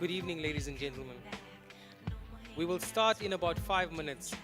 Good evening, ladies and gentlemen. We will start in about 5 minutes.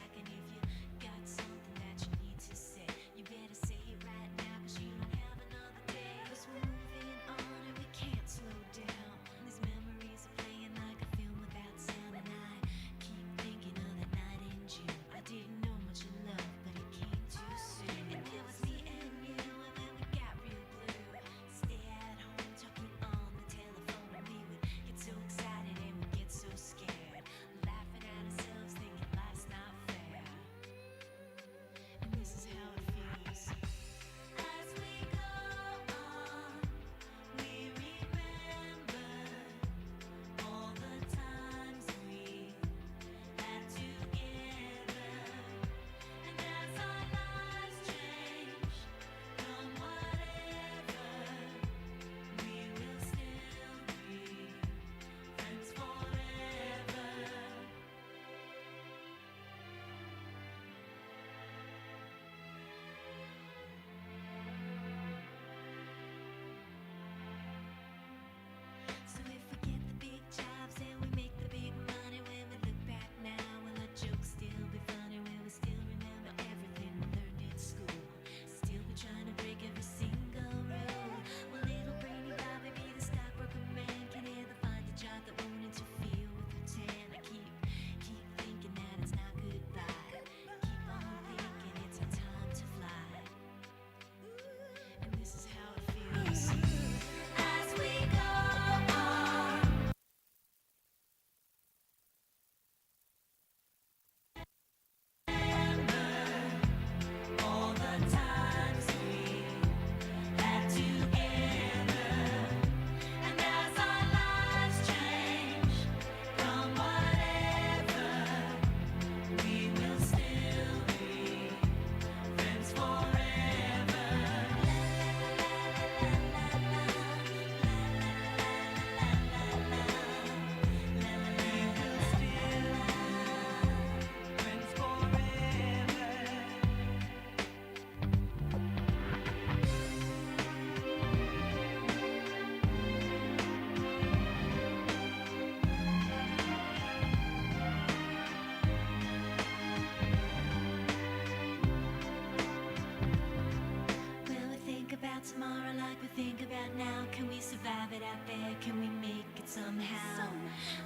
Tomorrow like we think about now. Can we survive it out there? Can we make it somehow?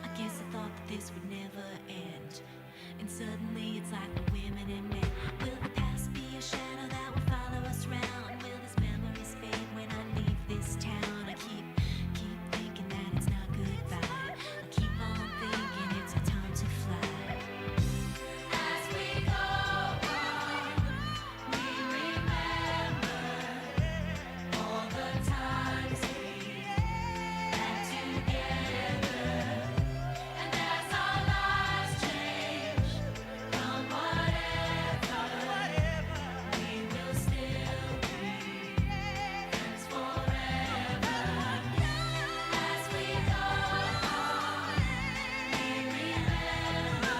I guess I thought that this would never end, and suddenly it's like we're women and men. Will the past be a shadow that will follow us round? Will these memories fade when I leave this town? I keep thinking that it's not goodbye. I keep on thinking it's our time to fly. As we go on, we remember all the times we had together. And as our lives change from whatever, we will still be friends forever. As we go on, we remember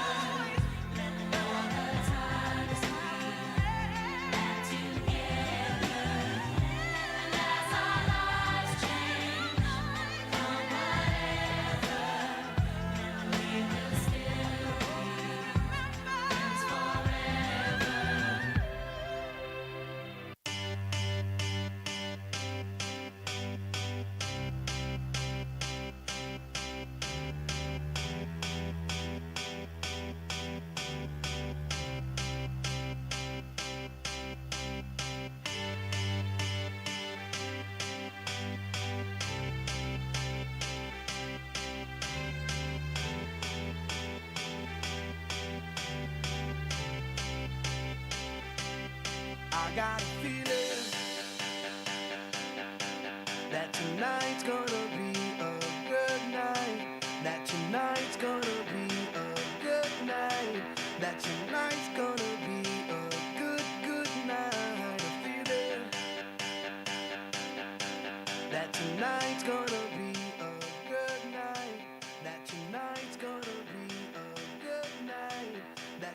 all the times we had together. And as our lives change from whatever, we will still be friends forever. I got a feeling that tonight's gonna be a good night. That tonight's gonna be a good night. That tonight's gonna be a good night. A feeling that tonight's gonna be a good night. That tonight's gonna be a good night. That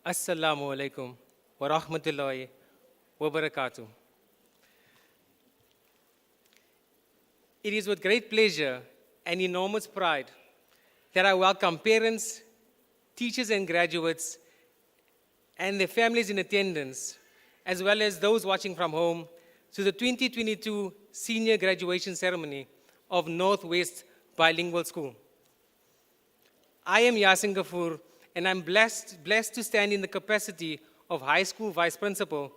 Assalamu alaikum wa rahmatullahi wa barakatuh. It is with great pleasure and enormous pride that I welcome parents, teachers and graduates and their families in attendance, as well as those watching from home, to the 2022 Senior Graduation Ceremony of Northwest Bilingual School. I am Yasin Ghafoor, and I'm blessed to stand in the capacity of High School Vice Principal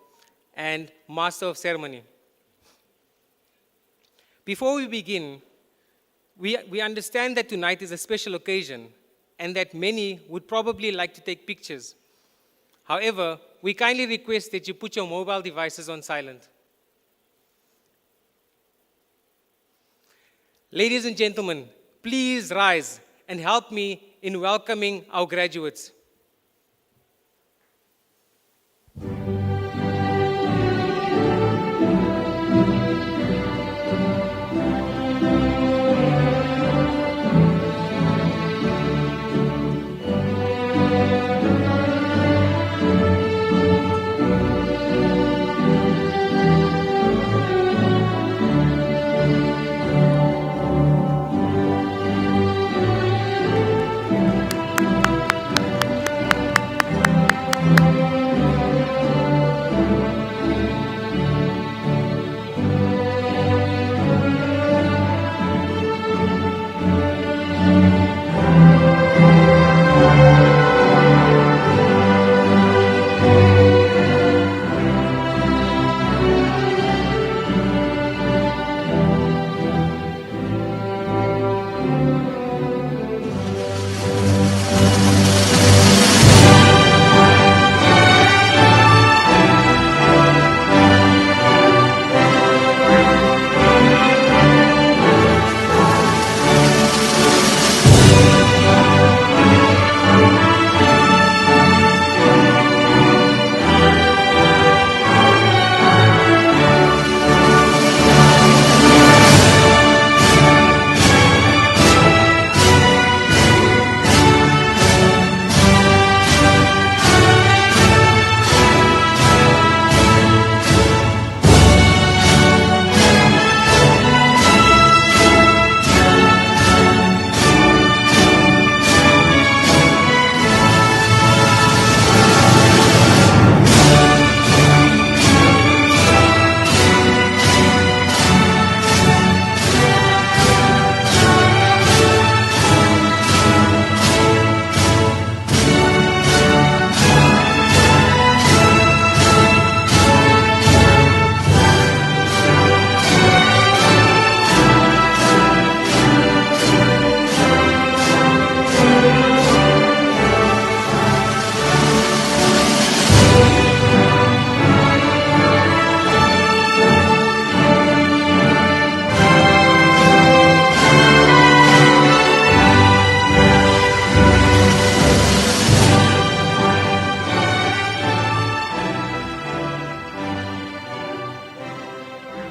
and Master of Ceremony. Before we begin, we understand that tonight is a special occasion and that many would probably like to take pictures. However, we kindly request that you put your mobile devices on silent. Ladies and gentlemen, please rise and help me in welcoming our graduates.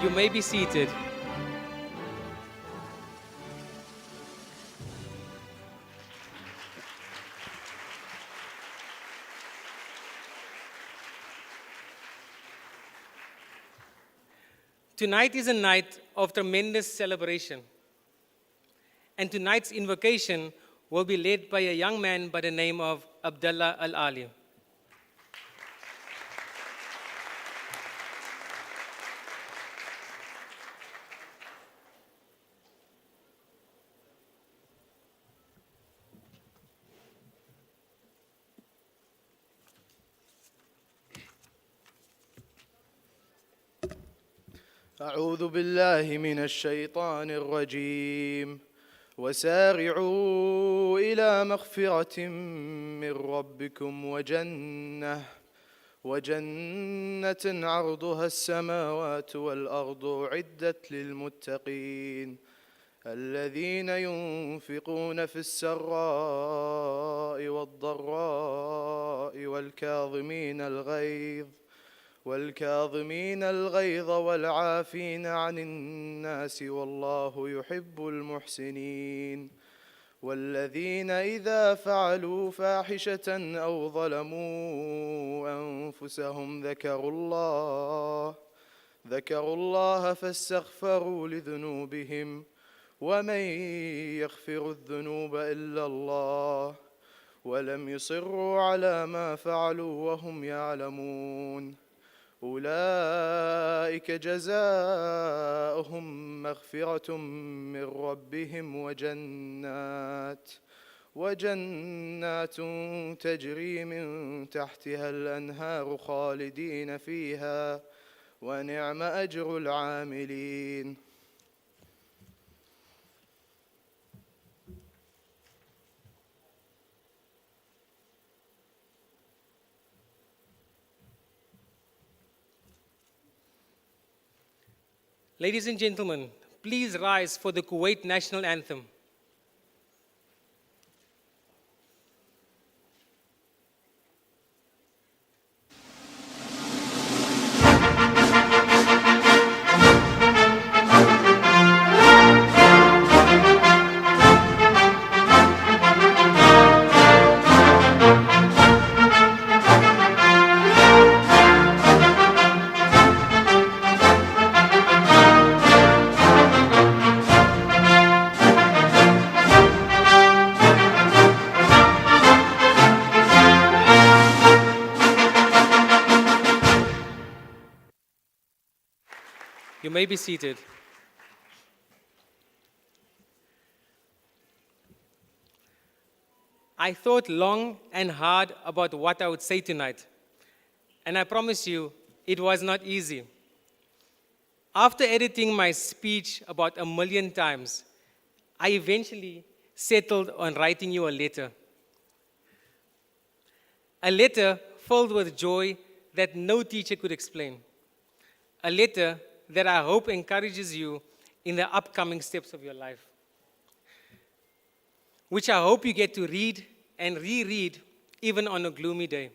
You may be seated. Tonight is a night of tremendous celebration. And tonight's invocation will be led by a young man by the name of Abdullah Al-Ali. أعوذ بالله من الشيطان الرجيم وسارعوا إلى مغفرة من ربكم وجنة عرضها السماوات والأرض أعدت للمتقين الذين ينفقون في السراء والضراء والكاظمين الغيظ والعافين عن الناس والله يحب المحسنين والذين إذا فعلوا فاحشة أو ظلموا أنفسهم ذكروا الله فاستغفروا لذنوبهم ومن يغفر الذنوب إلا الله ولم يصروا على ما فعلوا وهم يعلمون أولئك جزاؤهم مغفرة من ربهم وجنات تجري من تحتها الأنهار خالدين فيها ونعم أجر العاملين. Ladies and gentlemen, please rise for the Kuwait National Anthem. You may be seated. I thought long and hard about what I would say tonight, and I promise you, it was not easy. After editing my speech about 1,000,000 times, I eventually settled on writing you a letter. A letter filled with joy that no teacher could explain. A letter that I hope encourages you in the upcoming steps of your life, which I hope you get to read and reread even on a gloomy day.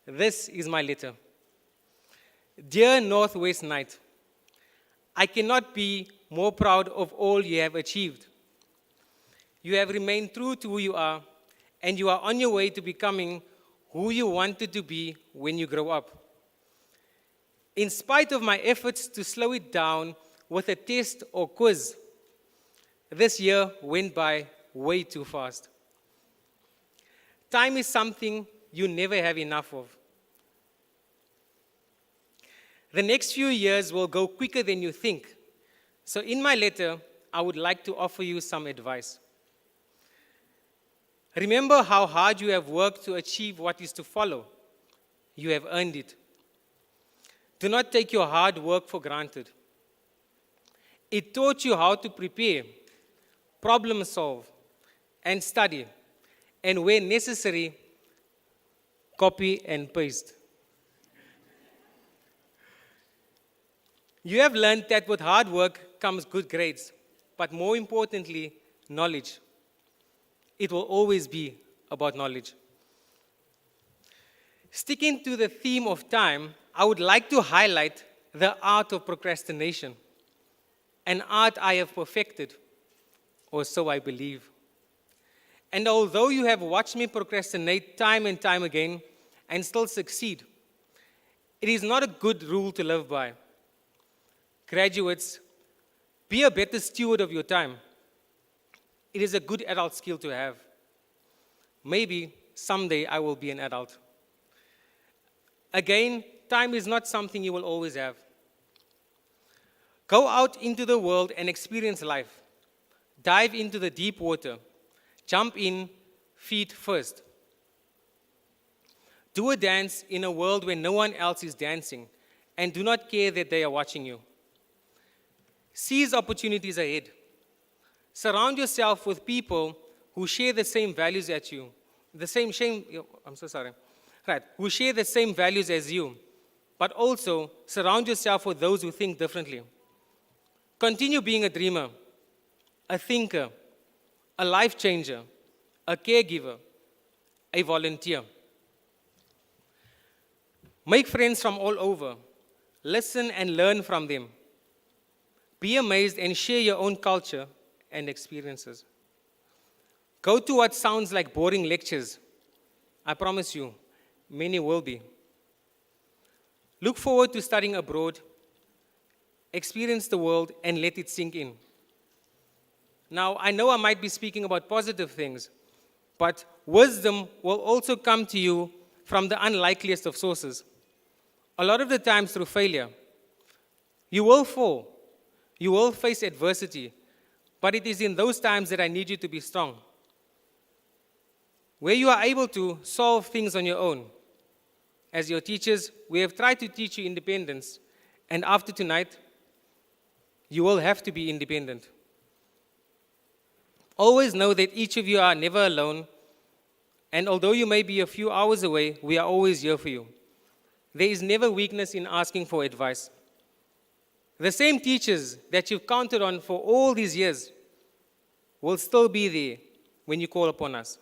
This is my letter. Dear Northwest Knight, I cannot be more proud of all you have achieved. You have remained true to who you are, and you are on your way to becoming who you wanted to be when you grow up. In spite of my efforts to slow it down with a test or quiz, this year went by way too fast. Time is something you never have enough of. The next few years will go quicker than you think. So in my letter, I would like to offer you some advice. Remember how hard you have worked to achieve what is to follow. You have earned it. Do not take your hard work for granted. It taught you how to prepare, problem solve, and study, and where necessary, copy and paste. You have learned that with hard work comes good grades, but more importantly, knowledge. It will always be about knowledge. Sticking to the theme of time, I would like to highlight the art of procrastination, an art I have perfected, or so I believe. And although you have watched me procrastinate time and time again and still succeed, it is not a good rule to live by. Graduates, be a better steward of your time. It is a good adult skill to have. Maybe someday I will be an adult. Again, time is not something you will always have. Go out into the world and experience life. Dive into the deep water. Jump in, feet first. Do a dance in a world where no one else is dancing, and do not care that they are watching you. Seize opportunities ahead. Surround yourself with people who share the same values as you. Who share the same values as you, but also surround yourself with those who think differently. Continue being a dreamer, a thinker, a life changer, a caregiver, a volunteer. Make friends from all over. Listen and learn from them. Be amazed and share your own culture and experiences. Go to what sounds like boring lectures. I promise you, many will be. Look forward to studying abroad, experience the world, and let it sink in. Now, I know I might be speaking about positive things, but wisdom will also come to you from the unlikeliest of sources. A lot of the times through failure. You will fall. You will face adversity. But it is in those times that I need you to be strong. Where you are able to solve things on your own. As your teachers, we have tried to teach you independence. And after tonight, you will have to be independent. Always know that each of you are never alone. And although you may be a few hours away, we are always here for you. There is never weakness in asking for advice. The same teachers that you've counted on for all these years will still be there when you call upon us.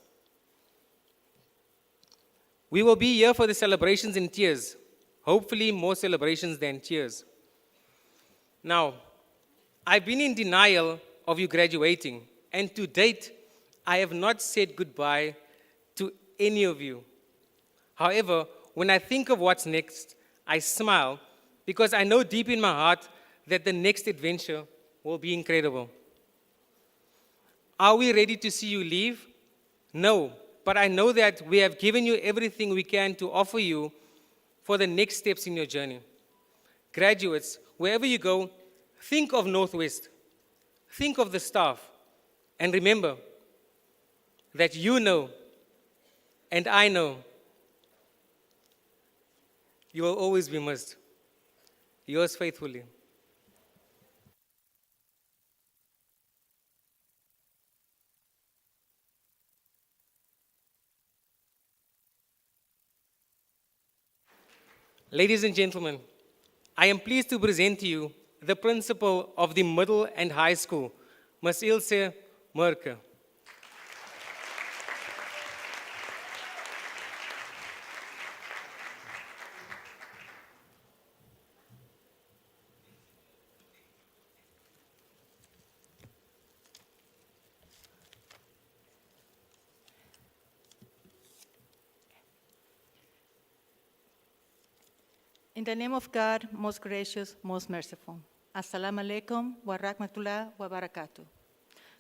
We will be here for the celebrations in tears. Hopefully more celebrations than tears. Now, I've been in denial of you graduating, and to date, I have not said goodbye to any of you. However, when I think of what's next, I smile because I know deep in my heart that the next adventure will be incredible. Are we ready to see you leave? No, but I know that we have given you everything we can to offer you for the next steps in your journey. Graduates, wherever you go, think of Northwest. Think of the staff. And remember that you know, and I know, you will always be missed. Yours faithfully. Ladies and gentlemen, I am pleased to present to you the principal of the middle and high school, Ms. Ilse Merke. In the name of God, most gracious, most merciful. Assalamu alaikum wa rahmatullah wa barakatuh.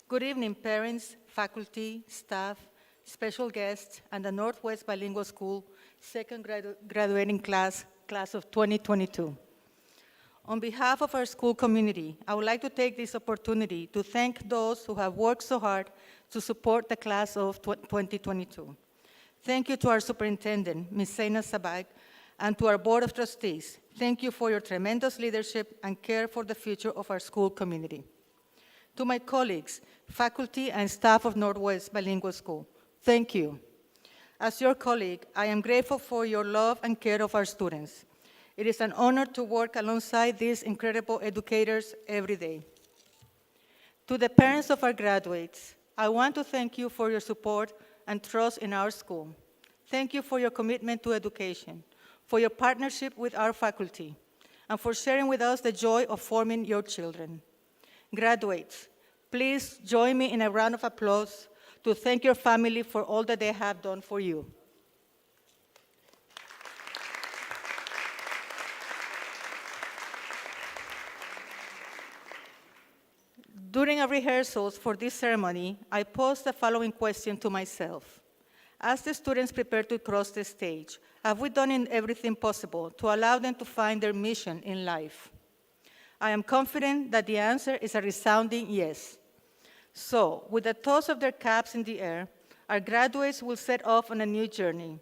Good evening, parents, faculty, staff, special guests, and the Northwest Bilingual School second graduating class of 2022. On behalf of our school community, I would like to take this opportunity to thank those who have worked so hard to support the class of 2022. Thank you to our superintendent, Ms. Zaina Sabag, and to our Board of Trustees. Thank you for your tremendous leadership and care for the future of our school community. To my colleagues, faculty, and staff of Northwest Bilingual School, thank you. As your colleague, I am grateful for your love and care of our students. It is an honor to work alongside these incredible educators every day. To the parents of our graduates, I want to thank you for your support and trust in our school. Thank you for your commitment to education, for your partnership with our faculty, and for sharing with us the joy of forming your children. Graduates, please join me in a round of applause to thank your family for all that they have done for you. During our rehearsals for this ceremony, I posed the following question to myself. As the students prepare to cross the stage, have we done everything possible to allow them to find their mission in life? I am confident that the answer is a resounding yes. So, with the toss of their caps in the air, our graduates will set off on a new journey.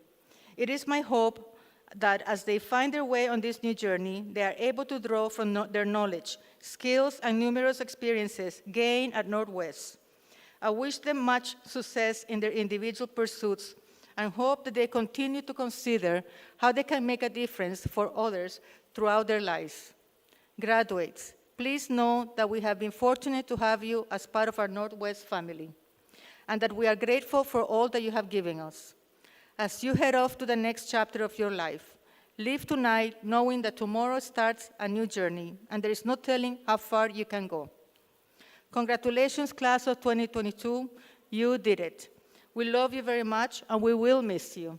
It is my hope that as they find their way on this new journey, they are able to draw from their knowledge, skills, and numerous experiences gained at Northwest. I wish them much success in their individual pursuits and hope that they continue to consider how they can make a difference for others throughout their lives. Graduates, please know that we have been fortunate to have you as part of our Northwest family, and that we are grateful for all that you have given us. As you head off to the next chapter of your life, live tonight knowing that tomorrow starts a new journey, and there is no telling how far you can go. Congratulations, class of 2022. You did it. We love you very much, and we will miss you.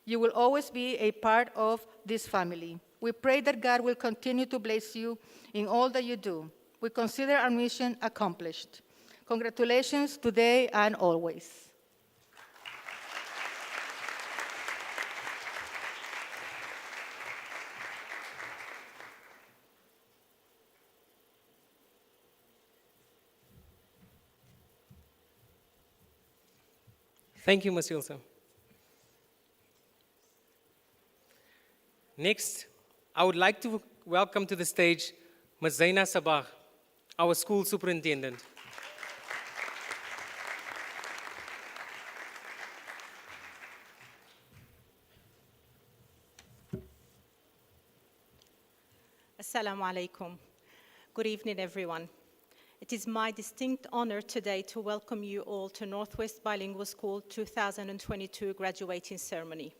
You will always be a part of this family. We pray that God will continue to bless you in all that you do. We consider our mission accomplished. Congratulations today and always. Thank you, Ms. Ilse. Next, I would like to welcome to the stage Ms. Zaina Sabah, our school superintendent. Assalamu alaikum. Good evening, everyone. It is my distinct honor today to welcome you all to Northwest Bilingual School 2022 graduating ceremony.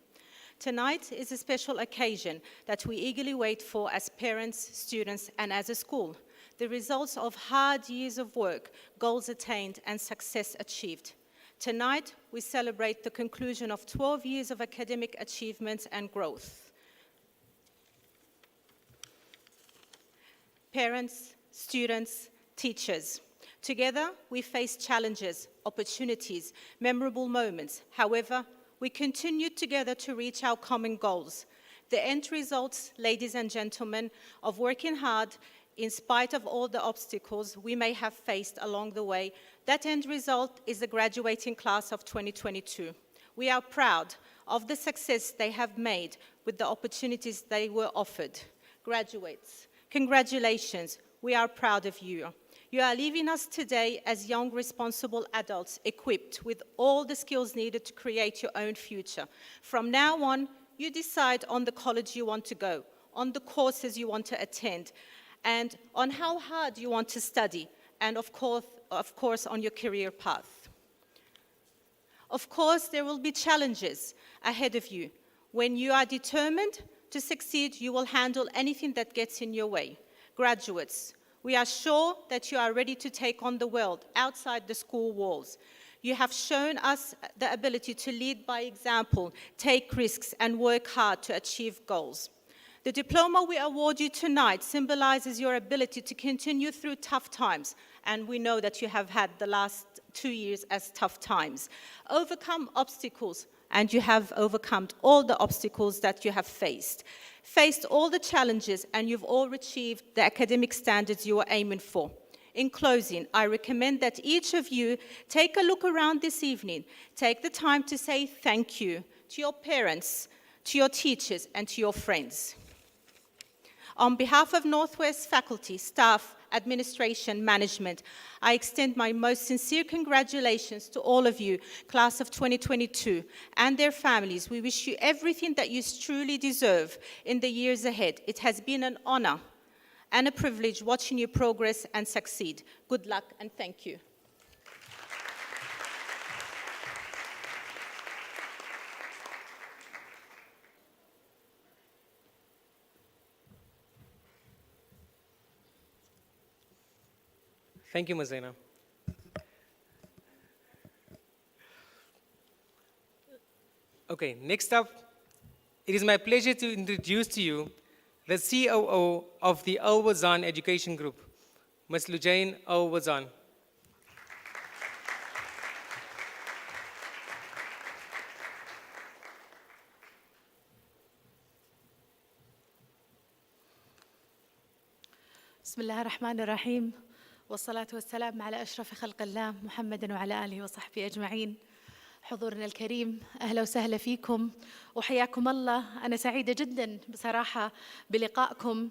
Tonight is a special occasion that we eagerly wait for as parents, students, and as a school. The results of hard years of work, goals attained, and success achieved. Tonight, we celebrate the conclusion of 12 years of academic achievements and growth. Parents, students, teachers. Together, we face challenges, opportunities, memorable moments. However, we continued together to reach our common goals. The end results, ladies and gentlemen, of working hard in spite of all the obstacles we may have faced along the way, that end result is the graduating class of 2022. We are proud of the success they have made with the opportunities they were offered. Graduates, congratulations. We are proud of you. You are leaving us today as young, responsible adults equipped with all the skills needed to create your own future. From now on, you decide on the college you want to go, on the courses you want to attend, and on how hard you want to study, and of course, on your career path. Of course, there will be challenges ahead of you. When you are determined to succeed, you will handle anything that gets in your way. Graduates, we are sure that you are ready to take on the world outside the school walls. You have shown us the ability to lead by example, take risks, and work hard to achieve goals. The diploma we award you tonight symbolizes your ability to continue through tough times, and we know that you have had the last 2 years as tough times. Overcome obstacles, and you have overcome all the obstacles that you have faced all the challenges, and you've all achieved the academic standards you were aiming for. In closing, I recommend that each of you take a look around this evening. Take the time to say thank you to your parents, to your teachers, and to your friends. On behalf of Northwest faculty, staff, administration, management, I extend my most sincere congratulations to all of you, class of 2022, and their families. We wish you everything that you truly deserve in the years ahead. It has been an honor and a privilege watching you progress and succeed. Good luck and thank you. Thank you, Ms. Zaina. Okay, next up, it is my pleasure to introduce to you the COO of the Al Wazan Education Group, Ms. Lujain Al Wazan. بسم الله الرحمن الرحيم والصلاة والسلام على أشرف خلق الله محمد وعلى آله وصحبه أجمعين. حضورنا الكريم، أهلا وسهلا فيكم وحياكم الله. أنا سعيدة جدا بصراحة بلقائكم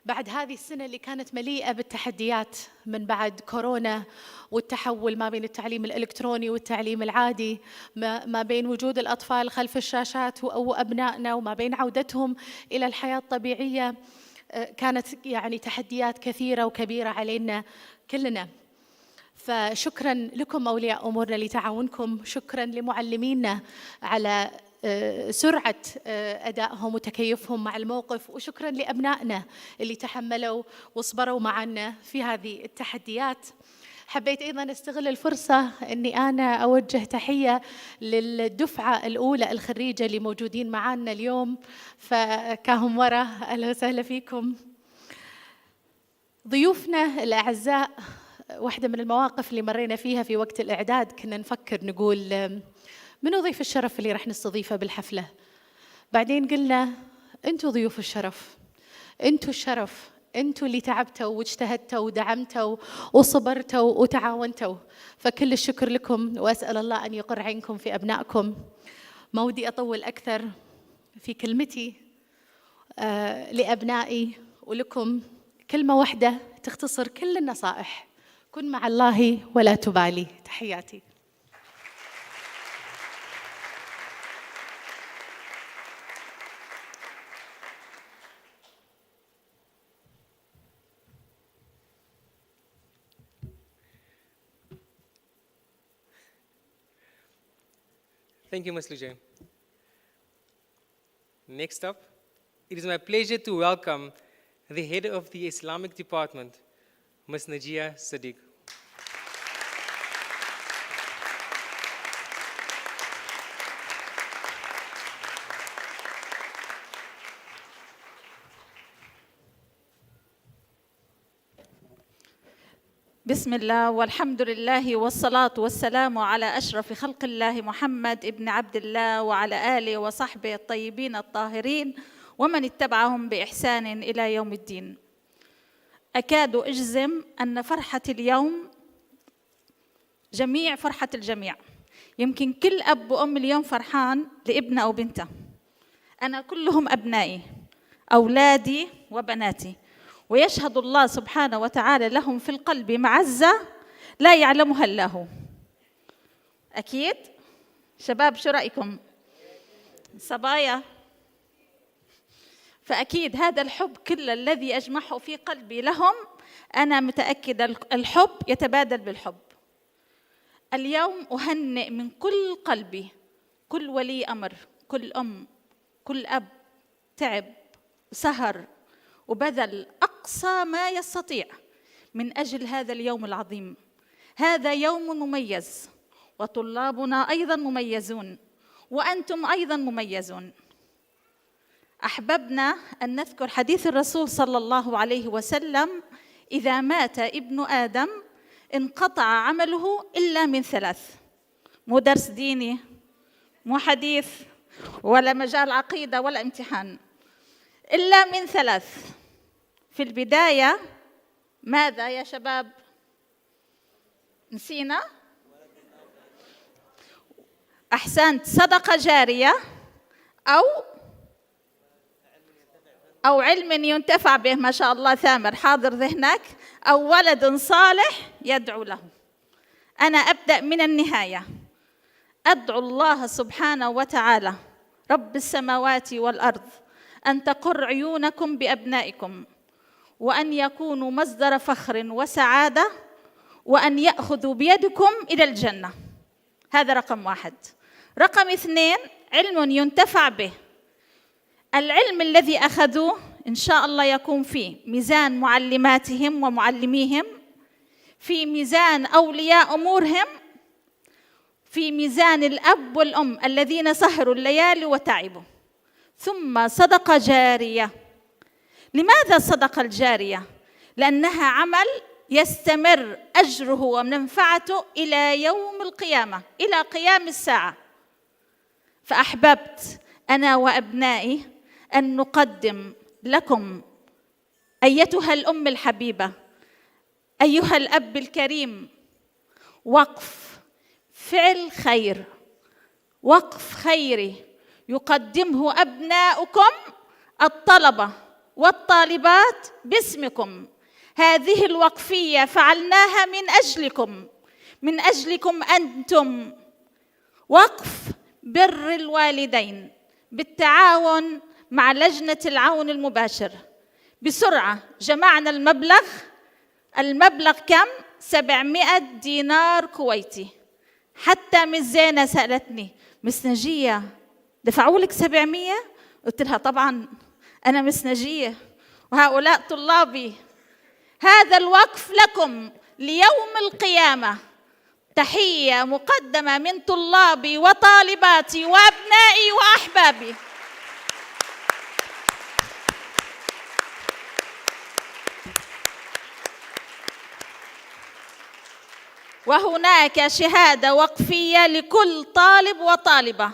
بعد هذه السنة اللي كانت مليئة بالتحديات من بعد كورونا والتحول ما بين التعليم الإلكتروني والتعليم العادي، ما بين وجود الأطفال خلف الشاشات وأبنائنا وما بين عودتهم إلى الحياة الطبيعية. كانت يعني تحديات كثيرة وكبيرة علينا كلنا. فشكرا لكم أولياء أمورنا لتعاونكم، شكرا لمعلمينا على سرعة أدائهم وتكيفهم مع الموقف، وشكرا لأبنائنا اللي تحملوا وصبروا معنا في هذه التحديات. حبيت أيضاً أستغل الفرصة أني أنا أوجه تحية للدفعة الأولى الخريجة اللي موجودين معانا اليوم، فكاهم ورا، أهلا وسهلا فيكم. ضيوفنا الأعزاء، واحدة من المواقف اللي مرينا فيها في وقت الإعداد كنا نفكر نقول منو ضيف الشرف اللي راح نستضيفه بالحفلة؟ بعدين قلنا أنتوا ضيوف الشرف، أنتوا الشرف، أنتوا اللي تعبتوا واجتهدتوا ودعمتوا وصبرتوا وتعاونتوا، فكل الشكر لكم وأسأل الله أن يقر عينكم في أبنائكم. ما ودي أطول أكثر في كلمتي لأبنائي ولكم، كلمة واحدة تختصر كل النصائح: كن مع الله ولا تبالي. تحياتي. Thank you, Ms. Lujain. Next up, it is my pleasure to welcome the head of the Islamic Department, Ms. Najia Sadiq. بسم الله والحمد لله والصلاة والسلام على أشرف خلق الله محمد ابن عبد الله وعلى آله وصحبه الطيبين الطاهرين ومن اتبعهم بإحسان إلى يوم الدين. أكاد أجزم أن فرحة اليوم جميع فرحة الجميع. يمكن كل أب وأم اليوم فرحان لابنه أو بنته. أنا كلهم أبنائي، أولادي وبناتي، ويشهد الله سبحانه وتعالى لهم في القلب معزة لا يعلمها إلا هو. أكيد؟ شباب شو رأيكم؟ صبايا؟ فأكيد هذا الحب كل الذي أجمعه في قلبي لهم، أنا متأكدة الحب يتبادل بالحب. اليوم أهنئ من كل قلبي كل ولي أمر، كل أم، كل أب تعب وسهر وبذل أقصى ما يستطيع من أجل هذا اليوم العظيم. هذا يوم مميز، وطلابنا أيضاً مميزون، وأنتم أيضاً مميزون. أحببنا أن نذكر حديث الرسول صلى الله عليه وسلم: إذا مات ابن آدم انقطع عمله إلا من ثلاث. مو درس ديني، مو حديث ولا مجال عقيدة ولا امتحان، إلا من ثلاث. في البداية ماذا يا شباب؟ نسينا؟ أحسنت، صدقة جارية أو علم ينتفع به. ما شاء الله ثامر حاضر ذهنك. أو ولد صالح يدعو له. أنا أبدأ من النهاية. أدعو الله سبحانه وتعالى رب السماوات والأرض أن تقر عيونكم بأبنائكم، وأن يكونوا مصدر فخر وسعادة، وأن يأخذوا بيدكم إلى الجنة. هذا رقم واحد. رقم اثنين، علم ينتفع به. العلم الذي أخذوه إن شاء الله يكون في ميزان معلماتهم ومعلميهم، في ميزان أولياء أمورهم، في ميزان الأب والأم الذين سهروا الليالي وتعبوا. ثم صدقة جارية. لماذا الصدقة الجارية؟ لأنها عمل يستمر أجره ومنفعته إلى يوم القيامة، إلى قيام الساعة. فأحببت أنا وأبنائي أن نقدم لكم أيتها الأم الحبيبة، أيها الأب الكريم، وقف فعل خير، وقف خيري يقدمه أبناؤكم الطلبة والطالبات باسمكم. هذه الوقفية فعلناها من أجلكم أنتم. وقف بر الوالدين بالتعاون مع لجنة العون المباشر. بسرعة جمعنا المبلغ كم؟ 700 دينار كويتي. حتى مس زينة سألتني: مس نجية دفعوا لك 700؟ قلت لها طبعا أنا مس نجية وهؤلاء طلابي. هذا الوقف لكم ليوم القيامة. تحية مقدمة من طلابي وطالباتي وأبنائي وأحبابي. وهناك شهادة وقفية لكل طالب وطالبة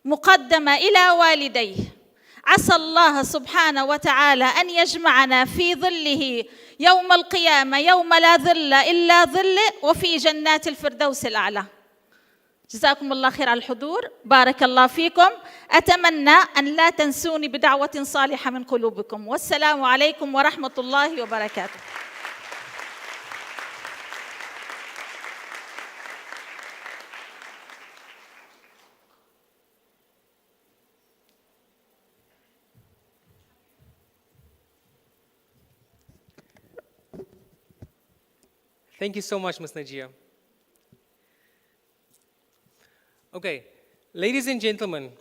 مقدمة إلى والديه. عسى الله سبحانه وتعالى أن يجمعنا في ظله يوم القيامة، يوم لا ظل إلا ظله، وفي جنات الفردوس الأعلى. جزاكم الله خير على الحضور، بارك الله فيكم. أتمنى أن لا تنسوني بدعوة صالحة من قلوبكم، والسلام عليكم ورحمة الله وبركاته. Thank you so much, Ms. Najia. Okay, ladies and gentlemen,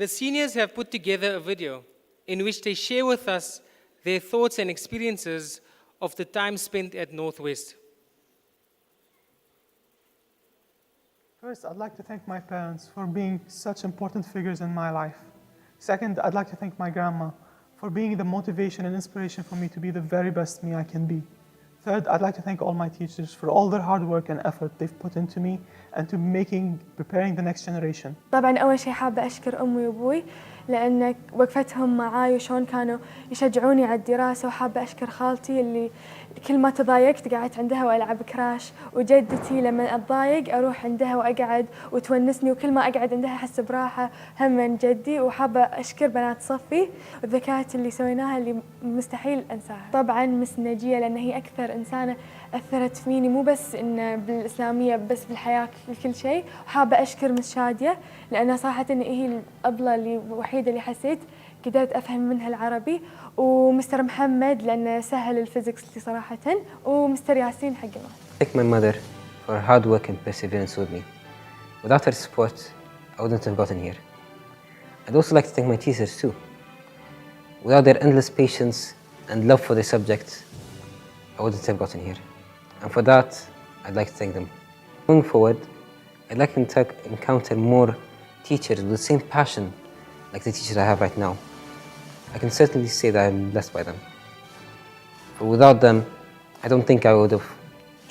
the seniors have put together a video in which they share with us their thoughts and experiences of the time spent at Northwest. First, I'd like to thank my parents for being such important figures in my life. Second, I'd like to thank my grandma for being the motivation and inspiration for me to be the very best me I can be. Third, I'd like to thank all my teachers for all their hard work and effort they've put into me and to preparing the next generation. طبعاً أول شيء حابة أشكر أمي وأبوي لأن وقفتهم معاي وشون كانوا يشجعوني على الدراسة، وحابة أشكر خالتي اللي كل ما تضايقت قعدت عندها وألعب كراش، وجدتي لما أتضايق أروح عندها وأقعد وتونسني، وكل ما أقعد عندها أحس براحة هم من جدي. وحابة أشكر بنات صفي والذكريات اللي سويناها اللي مستحيل أنساها. طبعاً مس نجية لأن هي أكثر إنسانة أثرت فيني، مو بس إن بالإسلامية بس بالحياة كل شيء. وحابة أشكر مس شادية لأنها صراحة إن هي الأبلة اللي الوحيدة اللي حسيت قدرت أفهم منها العربي، ومستر محمد لأنه سهل الفيزيكس لي صراحة، ومستر ياسين حق الماث. Thank my mother for her hard work and perseverance with me. Without her support, I wouldn't have gotten here. I'd also like to thank my teachers too. Without their endless patience and love for the subject, I wouldn't have gotten here. And for that, I'd like to thank them. Going forward, I'd like to encounter more teachers with the same passion like the teachers I have right now. I can certainly say that I'm blessed by them. But without them, I don't think I would have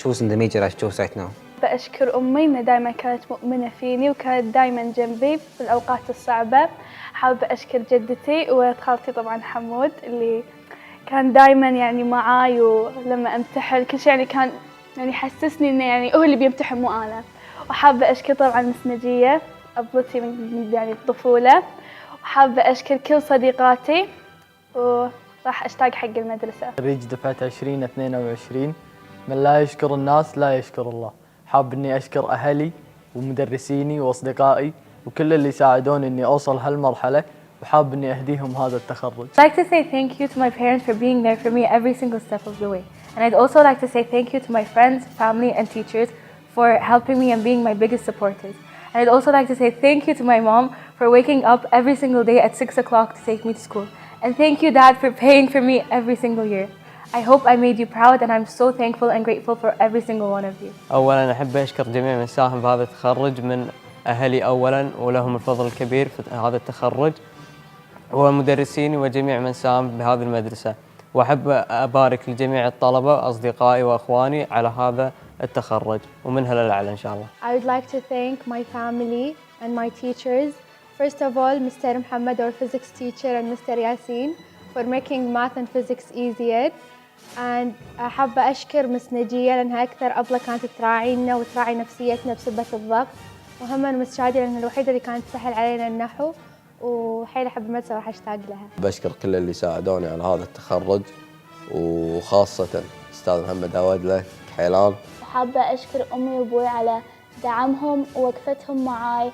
chosen the major I chose right now. بأشكر أمي إنها دائما كانت مؤمنة فيني وكانت دائما جنبي في الأوقات الصعبة. حابة أشكر جدتي وولد خالتي طبعا حمود اللي كان دائما يعني معاي، ولما امتحن كل شيء يعني كان يعني يحسسني إنه يعني هو اللي بيمتحن مو أنا. وحابة أشكر طبعا مس نجية أبلتي من يعني الطفولة. وحابة أشكر كل صديقاتي، وراح أشتاق حق المدرسة. خريج دفعة 2022. من لا يشكر الناس لا يشكر الله. حاب إني أشكر أهلي ومدرسيني وأصدقائي وكل اللي ساعدوني إني أوصل هالمرحلة، وحاب إني أهديهم هذا التخرج. I'd like to say thank you to my parents for being there for me every single step of the way. And I'd also like to say thank you to my friends, family and teachers for helping me and being my biggest supporters. And I'd also like to say thank you to my mom for waking up every single day at 6 o'clock to take me to school. And thank you, Dad, for paying for me every single year. I hope I made you proud, and I'm so thankful and grateful for every single one of you. أولاً أحب أشكر جميع من ساهم بهذا التخرج من أهلي أولاً، ولهم الفضل الكبير في هذا التخرج، ومدرسيني وجميع من ساهم بهذه المدرسة. وأحب أبارك لجميع الطلبة أصدقائي وأخواني على هذا التخرج ومنها للأعلى إن شاء الله. I would like to thank my family and my teachers. First of all, Mr. Muhammad, our physics teacher, and Mr. Yasin for making math and physics easier. And حابة أشكر مس نجية لأنها أكثر أبلة كانت تراعينا وتراعي نفسيتنا بسبة الضغط. وهما مس شادية لأنها الوحيدة اللي كانت تسهل علينا النحو، وحيل أحب المدرسة وراح أشتاق لها. بشكر كل اللي ساعدوني على هذا التخرج، وخاصة أستاذ محمد عواد له حيلان. وحابة أشكر أمي وأبوي على دعمهم ووقفتهم معاي،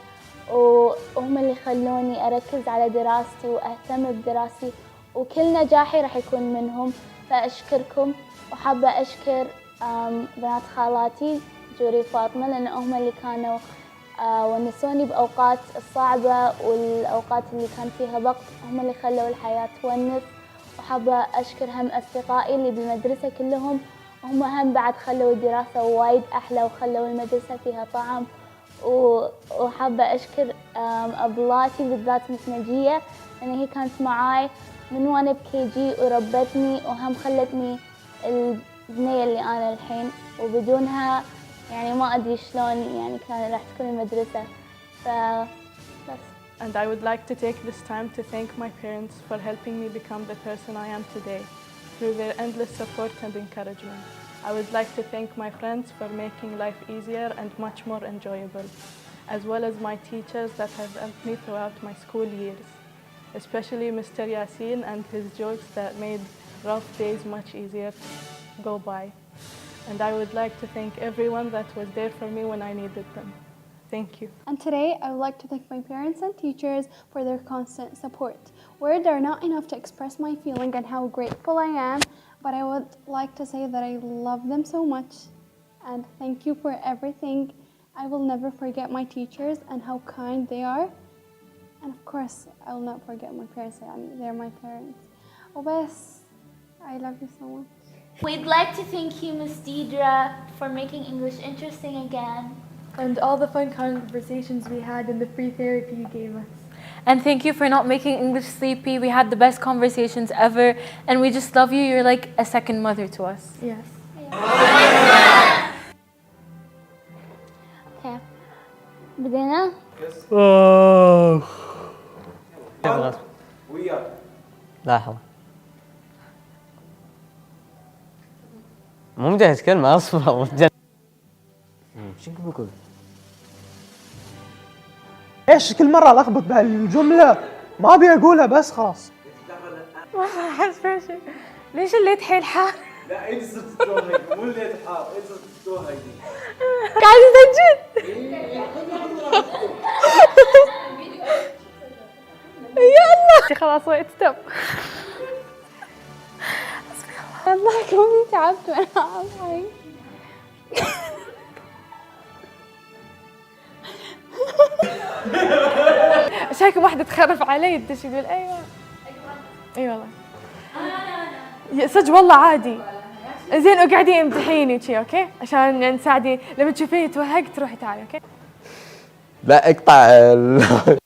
وهم اللي خلوني أركز على دراستي وأهتم بدراستي، وكل نجاحي راح يكون منهم، فأشكركم. وحابة أشكر بنات خالاتي جوري فاطمة لأن هم اللي كانوا ونسوني بأوقات الصعبة والأوقات اللي كان فيها ضغط، هم اللي خلوا الحياة تونس. وحابة أشكر هم أصدقائي اللي بالمدرسة كلهم، هم هم بعد خلوا الدراسة وايد أحلى وخلوا المدرسة فيها طعم. وحابة أشكر أبلاتي بالذات مس نجية، لأن هي كانت معاي من وأنا بكي جي وربتني، وهم خلتني البنية اللي أنا الحين، وبدونها يعني ما أدري شلون يعني كان راح تكون المدرسة. بس. And I would like to take this time to thank my parents for helping me become the person I am today through their endless support and encouragement. I would like to thank my friends for making life easier and much more enjoyable, as well as my teachers that have helped me throughout my school years, especially Mr. Yasin and his jokes that made rough days much easier to go by. And I would like to thank everyone that was there for me when I needed them. Thank you. And today, I would like to thank my parents and teachers for their constant support. Words are not enough to express my feeling and how grateful I am, but I would like to say that I love them so much. And thank you for everything. I will never forget my teachers and how kind they are. And of course, I will not forget my parents. They're my parents. وبس, I love you so much. We'd like to thank you, Ms. Deidre, for making English interesting again. And all the fun conversations we had and the free therapy you gave us. And thank you for not making English sleepy. We had the best conversations ever, and we just love you. You're like a second mother to us. Yes. Okay. بدينا؟ لحظة، مو مجهز كلمة أصبر. شنو بقول؟ ايش كل مرة الخبط بهالجملة؟ ما ابي اقولها بس خلاص. ما احس فيها شيء. ليش الليت حيل حار؟ لا انت صرت تتوهقي، مو الليت حار، انت صرت تتوهقي. قاعد يسجل. يا الله. خلاص وقت ستوب. الله يكون تعبت وانا اضحك. شايفة واحدة تخرف علي تدش يقول ايوه. اي والله. صدق والله عادي. زين اقعدي امتحيني شي اوكي؟ عشان نساعدي لما تشوفيني توهقت تروحي تعالي اوكي؟ لا اقطع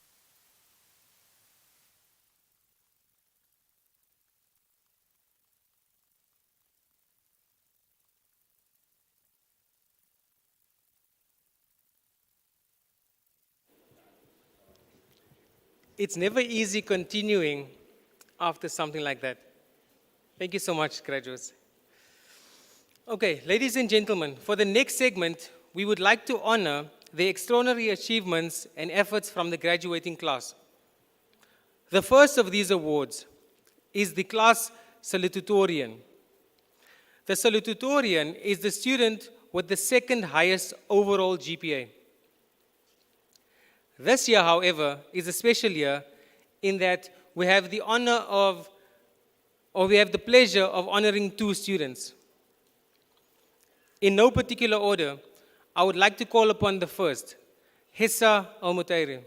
It's never easy continuing after something like that. Thank you so much, graduates. Okay, ladies and gentlemen, for the next segment, we would like to honor the extraordinary achievements and efforts from the graduating class. The first of these awards is the class salutatorian. The salutatorian is the student with the second highest overall GPA. This year, however, is a special year in that we have the honor of, or we have the pleasure of honoring two students. In no particular order, I would like to call upon the first, Hissa Al-Mutairi.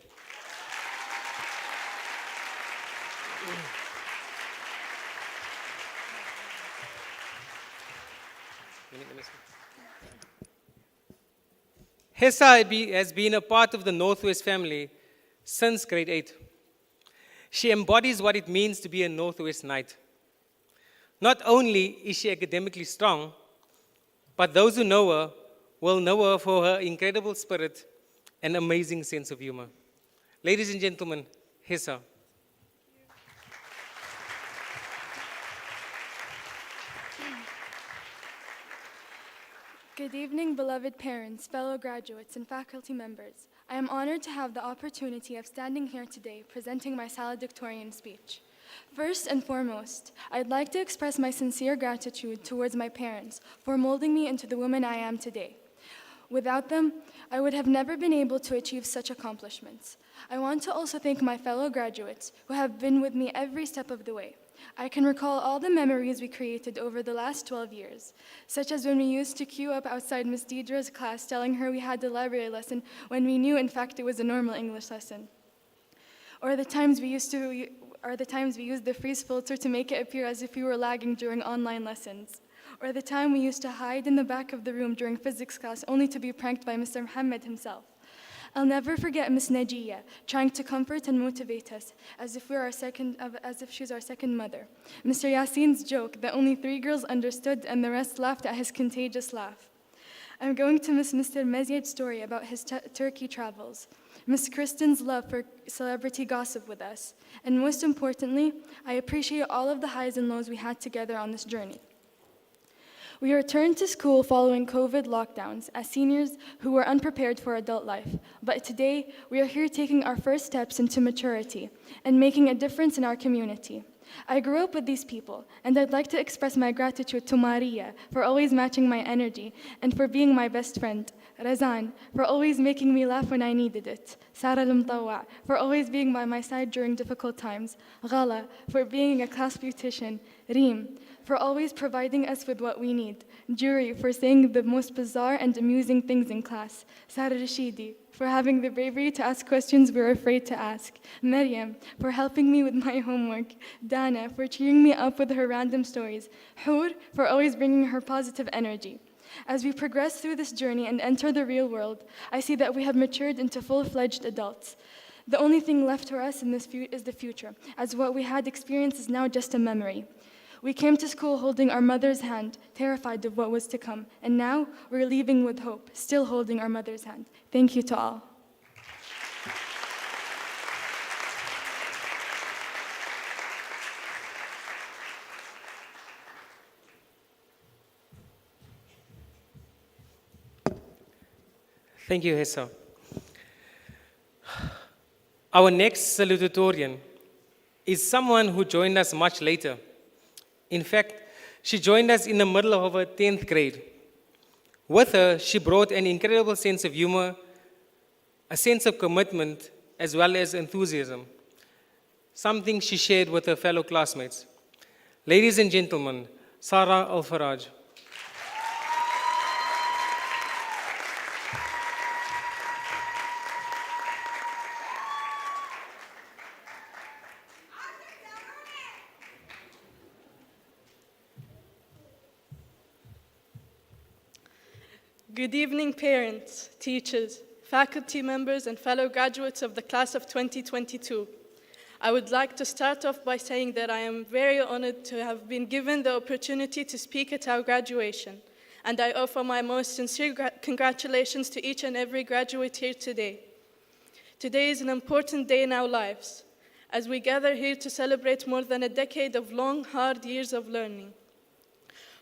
Hessa has been a part of the Northwest family since grade 8. She embodies what it means to be a Northwest Knight. Not only is she academically strong, but those who know her will know her for her incredible spirit and amazing sense of humor. Ladies and gentlemen, Hessa. Good evening, beloved parents, fellow graduates, and faculty members. I am honored to have the opportunity of standing here today presenting my valedictorian speech. First and foremost, I'd like to express my sincere gratitude towards my parents for molding me into the woman I am today. Without them, I would have never been able to achieve such accomplishments. I want to also thank my fellow graduates who have been with me every step of the way. I can recall all the memories we created over the last 12 years, such as when we used to queue up outside Ms. Deidre's class telling her we had the library lesson when we knew in fact it was a normal English lesson. Or the times we used the freeze filter to make it appear as if we were lagging during online lessons. or the time we used to hide in the back of the room during physics class only to be pranked by Mr. Muhammad himself. I'll never forget Miss Najia trying to comfort and motivate us as if she's our second mother. Mr. Yasin's joke that only 3 girls understood and the rest laughed at his contagious laugh. I'm going to miss Mr. Mezyed's story about his Turkey travels, Miss Kristen's love for celebrity gossip with us, and most importantly, I appreciate all of the highs and lows we had together on this journey. We returned to school following COVID lockdowns as seniors who were unprepared for adult life. But today, we are here taking our first steps into maturity and making a difference in our community. I grew up with these people, and I'd like to express my gratitude to Maria for always matching my energy and for being my best friend, Razan for always making me laugh when I needed it, Sarah Al-Mtawa for always being by my side during difficult times, Ghala for being a class beautician, Reem for always providing us with what we need, Jury for saying the most bizarre and amusing things in class, Sarah Rashidi for having the bravery to ask questions we were afraid to ask, Maryam for helping me with my homework, Dana for cheering me up with her random stories, Hoor for always bringing her positive energy. As we progress through this journey and enter the real world, I see that we have matured into full-fledged adults. The only thing left for us in this is the future, as what we had experienced is now just a memory. We came to school holding our mother's hand, terrified of what was to come, and now we're leaving with hope, still holding our mother's hand. Thank you to all. Thank you, Hessa. Our next salutatorian is someone who joined us much later. In fact, she joined us in the middle of her 10th grade. With her, she brought an incredible sense of humor, a sense of commitment, as well as enthusiasm, something she shared with her fellow classmates. Ladies and gentlemen, Sarah Al-Faraj. Good evening, parents, teachers, faculty members, and fellow graduates of the class of 2022. I would like to start off by saying that I am very honored to have been given the opportunity to speak at our graduation, and I offer my most sincere congratulations to each and every graduate here today. Today is an important day in our lives, as we gather here to celebrate more than a decade of long, hard years of learning.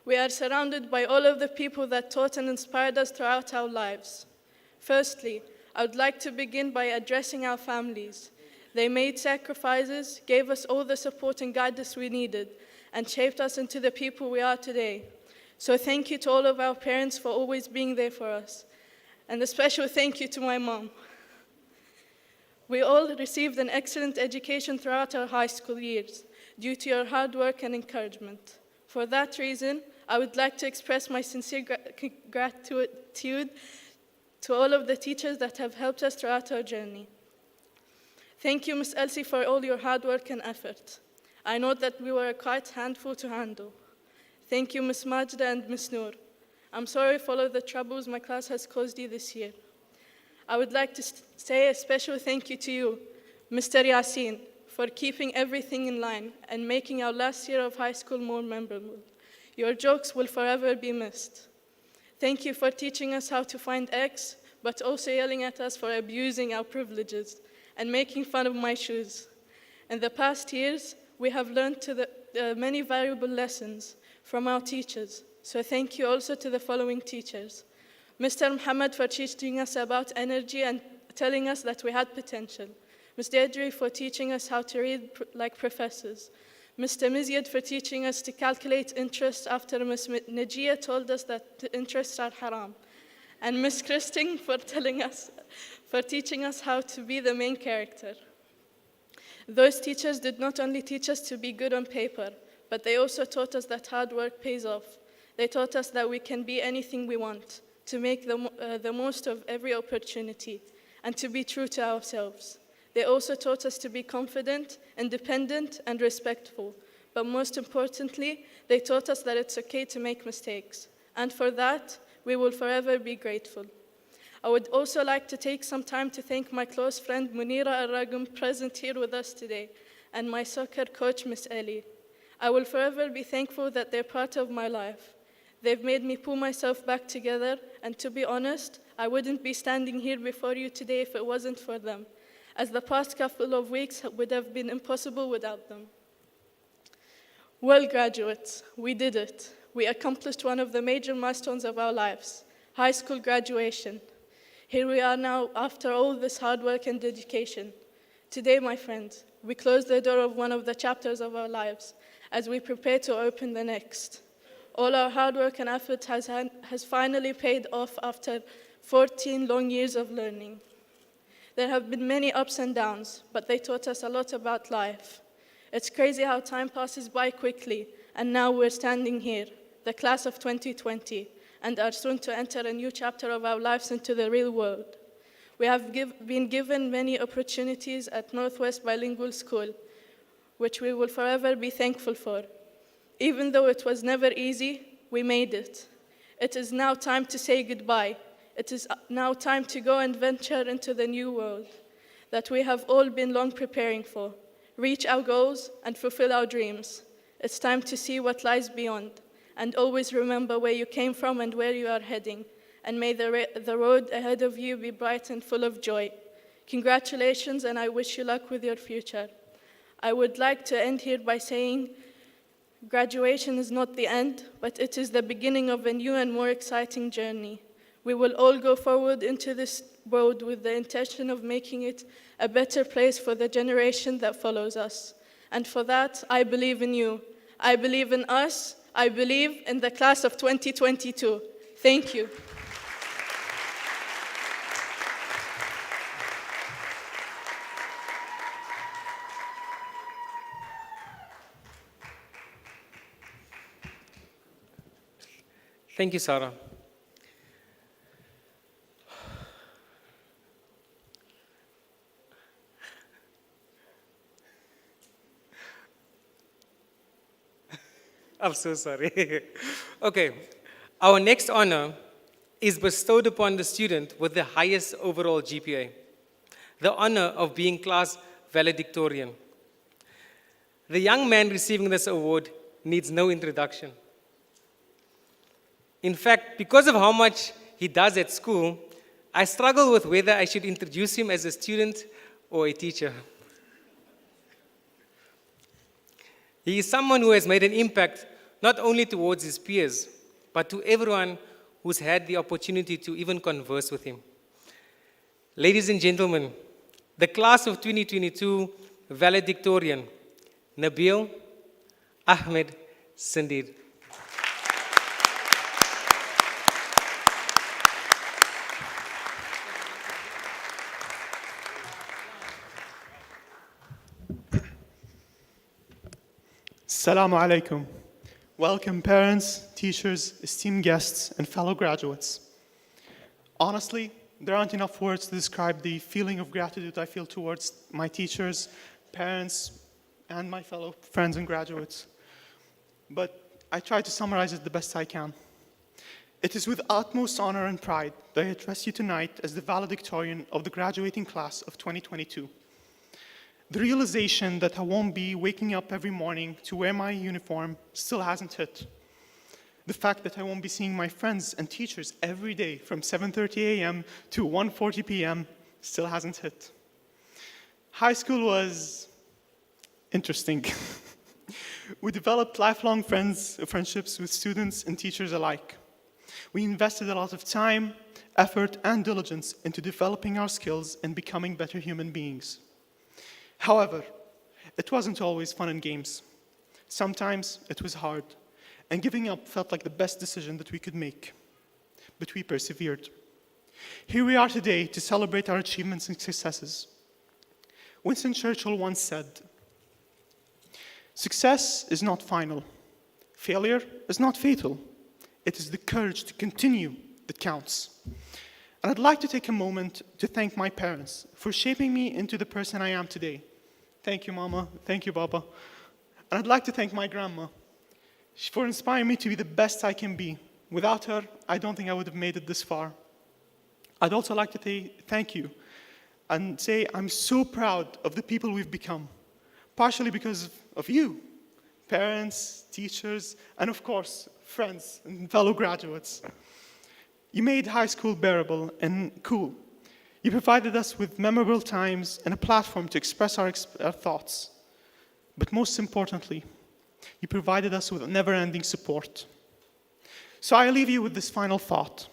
We are surrounded by all of the people that taught and inspired us throughout our lives. Firstly, I would like to begin by addressing our families. They made sacrifices, gave us all the support and guidance we needed, and shaped us into the people we are today. So thank you to all of our parents for always being there for us. And a special thank you to my mom. We all received an excellent education throughout our high school years due to your hard work and encouragement. For that reason, I would like to express my sincere gratitude to all of the teachers that have helped us throughout our journey. Thank you, Ms. Elsie, for all your hard work and effort. I know that we were a quite handful to handle. Thank you, Ms. Majda and Ms. Noor. I'm sorry for all the troubles my class has caused you this year. I would like to say a special thank you to you, Mr. Yasin, for keeping everything in line and making our last year of high school more memorable. Your jokes will forever be missed. Thank you for teaching us how to find X, but also yelling at us for abusing our privileges and making fun of my shoes. In the past years, we have learned many valuable lessons from our teachers. So thank you also to the following teachers. Mr. Muhammad for teaching us about energy and telling us that we had potential. Mr. Edri for teaching us how to read like professors. Mr. Mezyed for teaching us to calculate interest after Ms. Najia told us that the interests are haram. And Ms. Christing for teaching us how to be the main character. Those teachers did not only teach us to be good on paper, but they also taught us that hard work pays off. They taught us that we can be anything we want, to make the most of every opportunity, and to be true to ourselves. They also taught us to be confident, independent, and respectful, But most importantly, they taught us that it's okay to make mistakes. And for that, we will forever be grateful. I would also like to take some time to thank my close friend Munira Al-Ragum, present here with us today, and my soccer coach, Miss Ellie. I will forever be thankful that they're part of my life. They've made me pull myself back together, and to be honest, I wouldn't be standing here before you today if it wasn't for them, as the past couple of weeks would have been impossible without them. Well, graduates, we did it. We accomplished one of the major milestones of our lives, high school graduation. Here we are now after all this hard work and dedication. Today, my friends, we close the door of one of the chapters of our lives as we prepare to open the next. All our hard work and effort has finally paid off after 14 long years of learning. There have been many ups and downs, but they taught us a lot about life. It's crazy how time passes by quickly, and now we're standing here, the class of 2020, and are soon to enter a new chapter of our lives into the real world. We have been given many opportunities at Northwest Bilingual School, which we will forever be thankful for. Even though it was never easy, we made it. It is now time to say goodbye. It is now time to go and venture into the new world that we have all been long preparing for, reach our goals and fulfill our dreams. It's time to see what lies beyond, and always remember where you came from and where you are heading, and may the road ahead of you be bright and full of joy. Congratulations, and I wish you luck with your future. I would like to end here by saying, graduation is not the end, but it is the beginning of a new and more exciting journey. We will all go forward into this road with the intention of making it a better place for the generation that follows us. And for that, I believe in you. I believe in us. I believe in the class of 2022. Thank you. Thank you, Sarah. I'm so sorry. Okay, our next honor is bestowed upon the student with the highest overall GPA, the honor of being class valedictorian. The young man receiving this award needs no introduction. In fact, because of how much he does at school, I struggle with whether I should introduce him as a student or a teacher. He is someone who has made an impact not only towards his peers, but to everyone who's had the opportunity to even converse with him. Ladies and gentlemen, the class of 2022 valedictorian, Nabil Ahmed Sindir. Assalamu alaikum. Welcome parents, teachers, esteemed guests, and fellow graduates. Honestly, there aren't enough words to describe the feeling of gratitude I feel towards my teachers, parents, and my fellow friends and graduates. But I try to summarize it the best I can. It is with utmost honor and pride that I address you tonight as the valedictorian of the graduating class of 2022. The realization that I won't be waking up every morning to wear my uniform still hasn't hit. The fact that I won't be seeing my friends and teachers every day from 7:30 a.m. to 1:40 p.m. still hasn't hit. High school was interesting. We developed lifelong friendships with students and teachers alike. We invested a lot of time, effort, and diligence into developing our skills and becoming better human beings. However, it wasn't always fun and games. Sometimes it was hard, and giving up felt like the best decision that we could make. But we persevered. Here we are today to celebrate our achievements and successes. Winston Churchill once said, "Success is not final. Failure is not fatal. It is the courage to continue that counts." And I'd like to take a moment to thank my parents for shaping me into the person I am today. Thank you, Mama. Thank you, Baba. And I'd like to thank my grandma for inspiring me to be the best I can be. Without her, I don't think I would have made it this far. I'd also like to thank you and say I'm so proud of the people we've become, partially because of you, parents, teachers, and of course, friends and fellow graduates. You made high school bearable and cool. You provided us with memorable times and a platform to express our thoughts. But most importantly, you provided us with never-ending support. So I leave you with this final thought.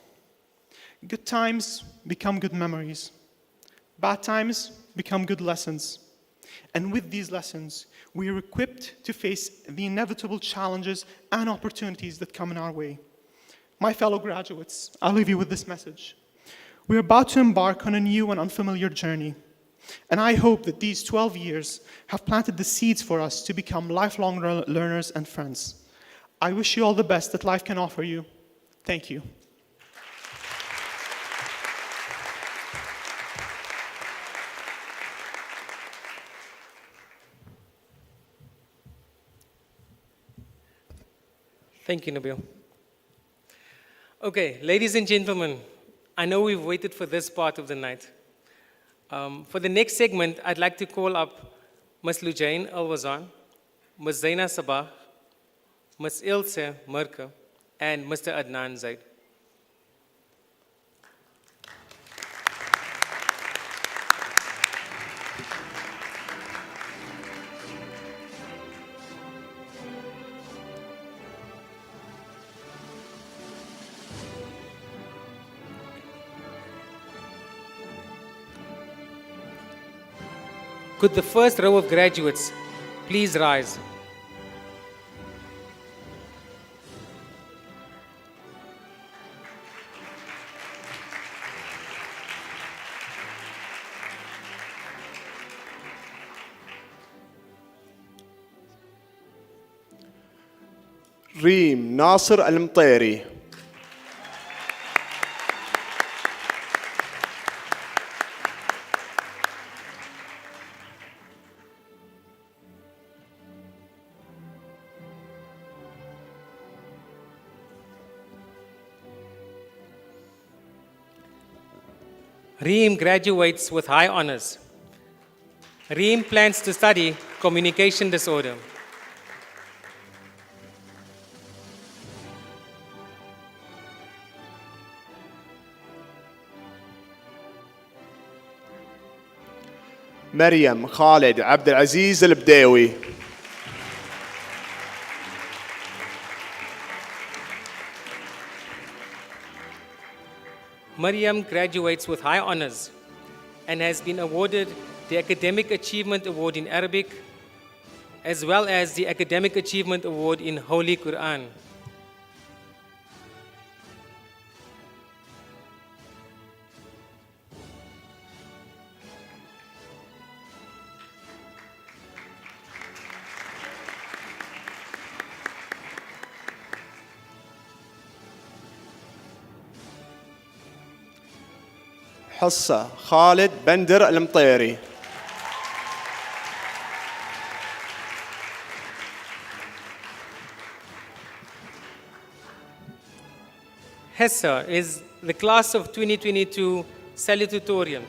Good times become good memories. Bad times become good lessons. And with these lessons, we are equipped to face the inevitable challenges and opportunities that come in our way. My fellow graduates, I'll leave you with this message. We're about to embark on a new and unfamiliar journey. And I hope that these 12 years have planted the seeds for us to become lifelong learners and friends. I wish you all the best that life can offer you. Thank you. Thank you, Nabil. Okay, ladies and gentlemen, I know we've waited for this part of the night. For the next segment, I'd like to call up Ms. Lujain Al-Wazan, Ms. Zaina Sabah, Ms. Ilse Merke, and Mr. Adnan Zaid. Could the first row of graduates please rise? ريم ناصر المطيري. Reem graduates with high honors. Reem plans to study communication disorder. مريم خالد عبد العزيز البديوي. Mariam graduates with high honors and has been awarded the Academic Achievement Award in Arabic, as well as the Academic Achievement Award in Holy Quran. حصة خالد بندر المطيري. Hessa is the class of 2022 salutatorian.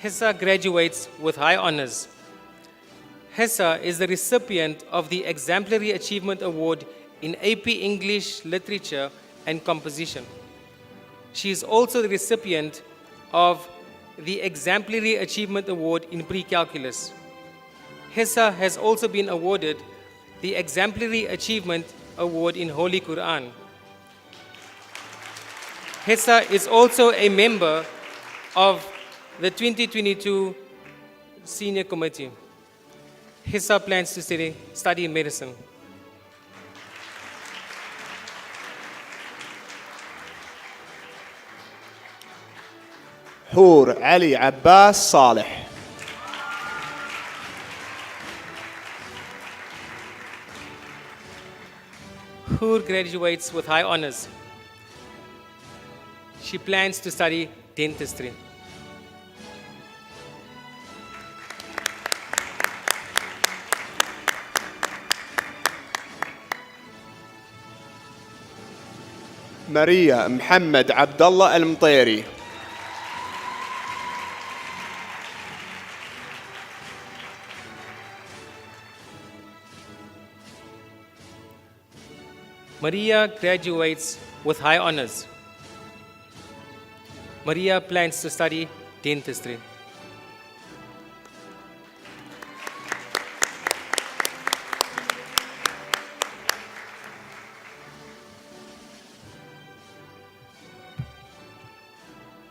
Hessa graduates with high honors. Hessa is the recipient of the Exemplary Achievement Award in AP English Literature and Composition. She is also the recipient of the Exemplary Achievement Award in Pre-Calculus. Hessa has also been awarded the Exemplary Achievement Award in Holy Quran. Hessa is also a member of the 2022 Senior Committee. Hessa plans to study medicine. حور علي عباس صالح. Hur graduates with high honors. She plans to study dentistry. ماريا محمد عبد الله المطيري. Maria graduates with high honors. Maria plans to study dentistry.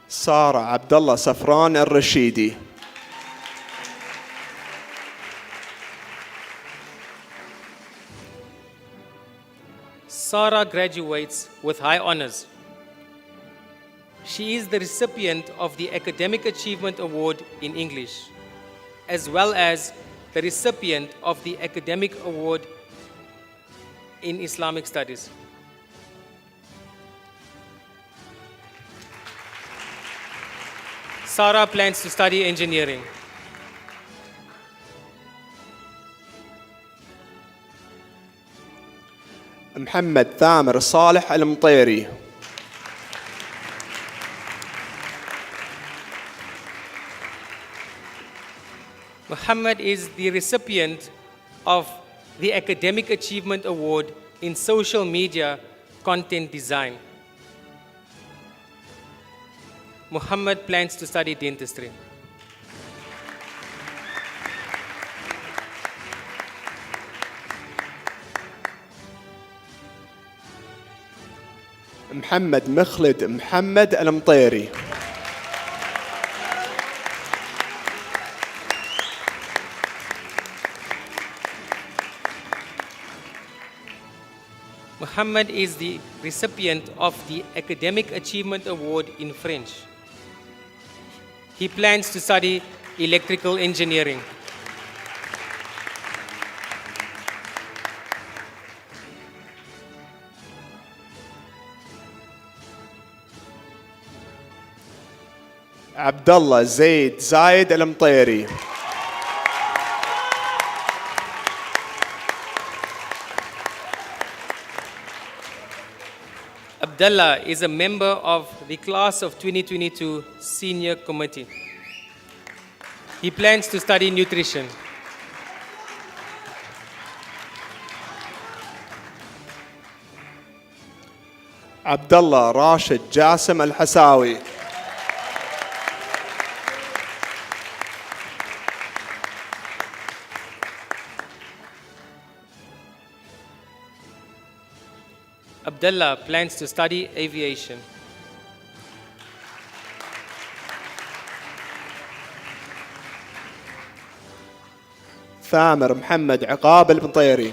سارة عبد الله سفران الرشيدي. Sarah graduates with high honors. She is the recipient of the Academic Achievement Award in English, as well as the recipient of the Academic Award in Islamic Studies. Sarah plans to study engineering. محمد ثامر صالح المطيري. Muhammad is the recipient of the Academic Achievement Award in Social Media Content Design. Muhammad plans to study dentistry. محمد مخلد محمد المطيري. Muhammad is the recipient of the Academic Achievement Award in French. He plans to study electrical engineering. عبد الله زيد زايد المطيري. Abdullah is a member of the class of 2022 senior committee. He plans to study nutrition. عبد الله راشد جاسم الحساوي. Abdullah plans to study aviation. ثامر محمد عقاب المطيري.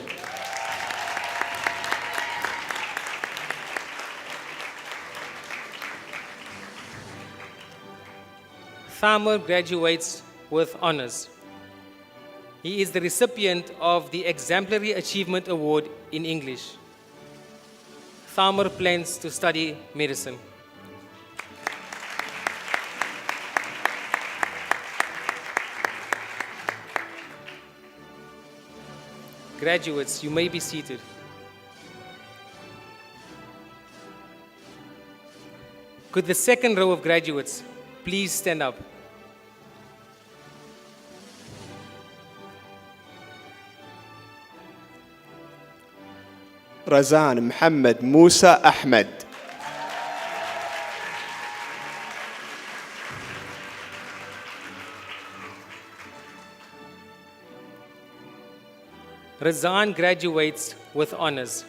Thamur graduates with honors. He is the recipient of the Exemplary Achievement Award in English. Thamur plans to study medicine. Graduates, you may be seated. Could the second row of graduates please stand up? رزان محمد موسى أحمد. Razan graduates with honors.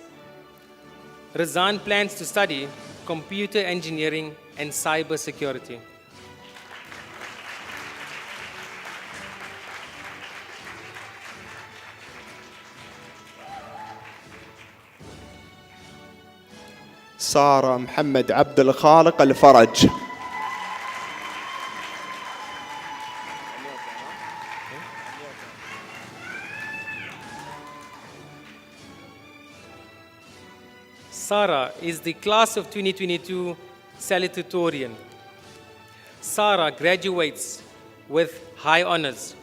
Razan plans to study computer engineering and cyber security. سارة محمد عبد الخالق الفرج. Sarah is the class of 2022 salutatorian. Sarah graduates with high honors.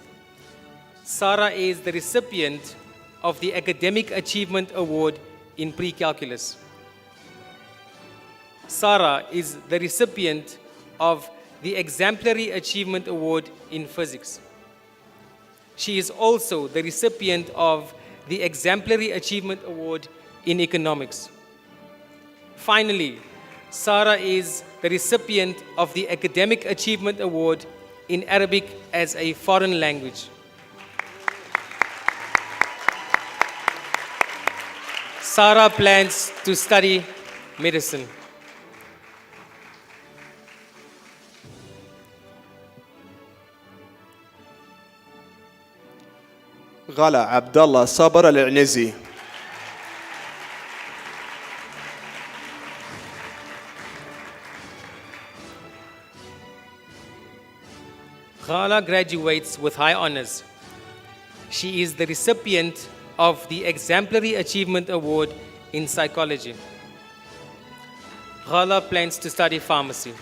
Sarah is the recipient of the Academic Achievement Award in Pre-Calculus. Sarah is the recipient of the Exemplary Achievement Award in Physics. She is also the recipient of the Exemplary Achievement Award in Economics. Finally, Sarah is the recipient of the Academic Achievement Award in Arabic as a foreign language. Sarah plans to study medicine. غلا عبد الله صبر العنزي. Ghala graduates with high honors. She is the recipient of the Exemplary Achievement Award in Psychology. Ghala plans to study pharmacy.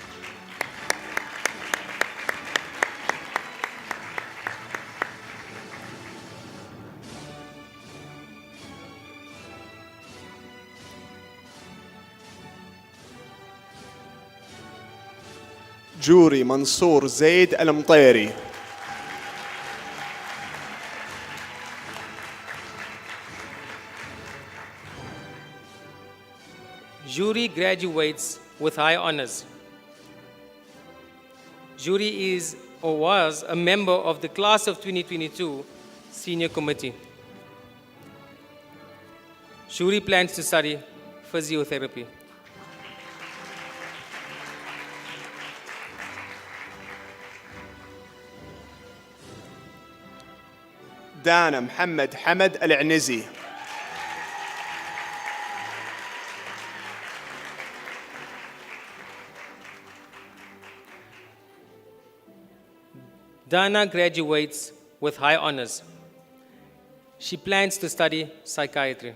جوري منصور زيد المطيري. Jury graduates with high honors. Jury is or was a member of the class of 2022 senior committee. Jury plans to study physiotherapy. دانا محمد حمد العنزي. Dana graduates with high honors. She plans to study psychiatry.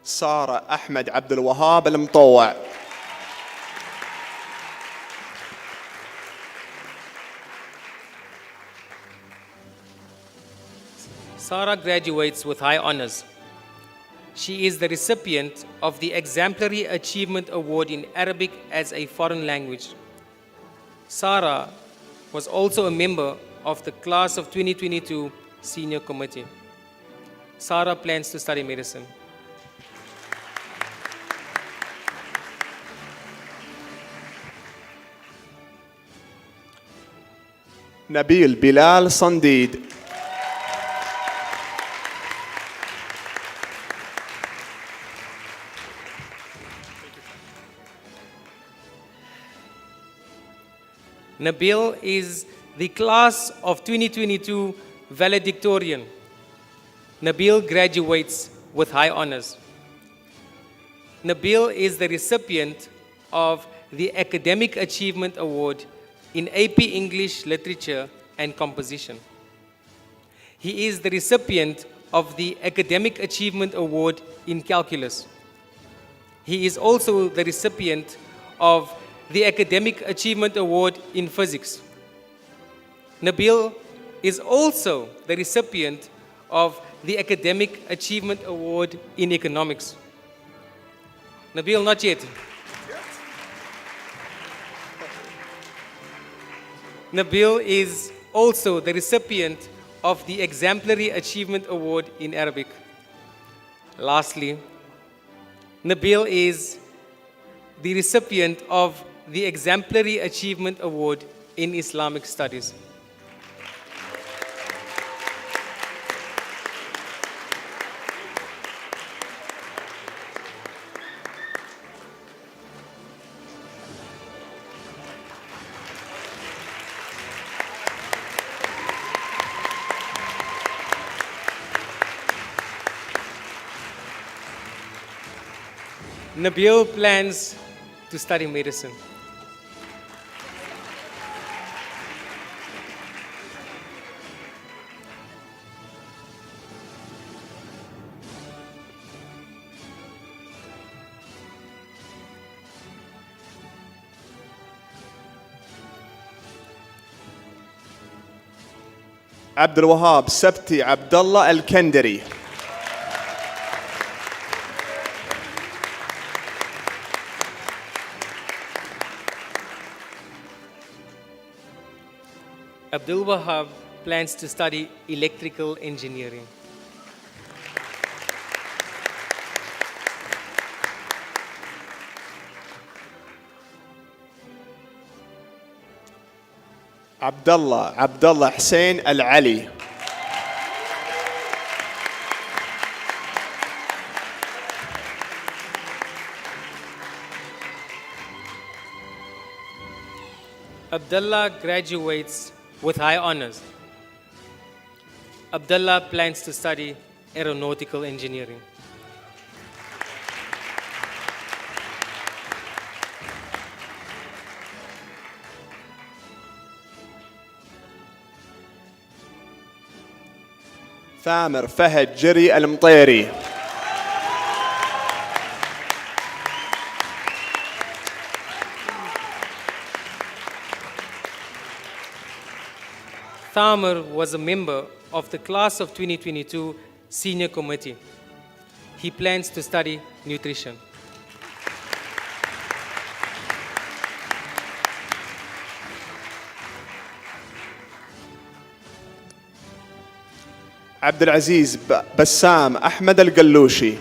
سارة أحمد عبد الوهاب المطوع. Sarah graduates with high honors. She is the recipient of the Exemplary Achievement Award in Arabic as a foreign language. Sarah was also a member of the class of 2022 senior committee. Sarah plans to study medicine. نبيل بلال صنديد. Nabil is the class of 2022 valedictorian. Nabil graduates with high honors. Nabil is the recipient of the Academic Achievement Award in AP English Literature and Composition. He is the recipient of the Academic Achievement Award in Calculus. He is also the recipient of the Academic Achievement Award in Physics. Nabil is also the recipient of the Academic Achievement Award in Economics. Nabil, not yet. Nabil is also the recipient of the Exemplary Achievement Award in Arabic. Lastly, Nabil is the recipient of the Exemplary Achievement Award in Islamic Studies. Nabil plans to study medicine. عبد الوهاب سبتي عبد الله الكندري. Abdul Wahab plans to study electrical engineering. عبد الله حسين العلي. Abdullah graduates with high honors. Abdullah plans to study aeronautical engineering. ثامر فهد جري المطيري. Thamar was a member of the class of 2022 senior committee. He plans to study nutrition. عبد العزيز بسام أحمد القلوشي.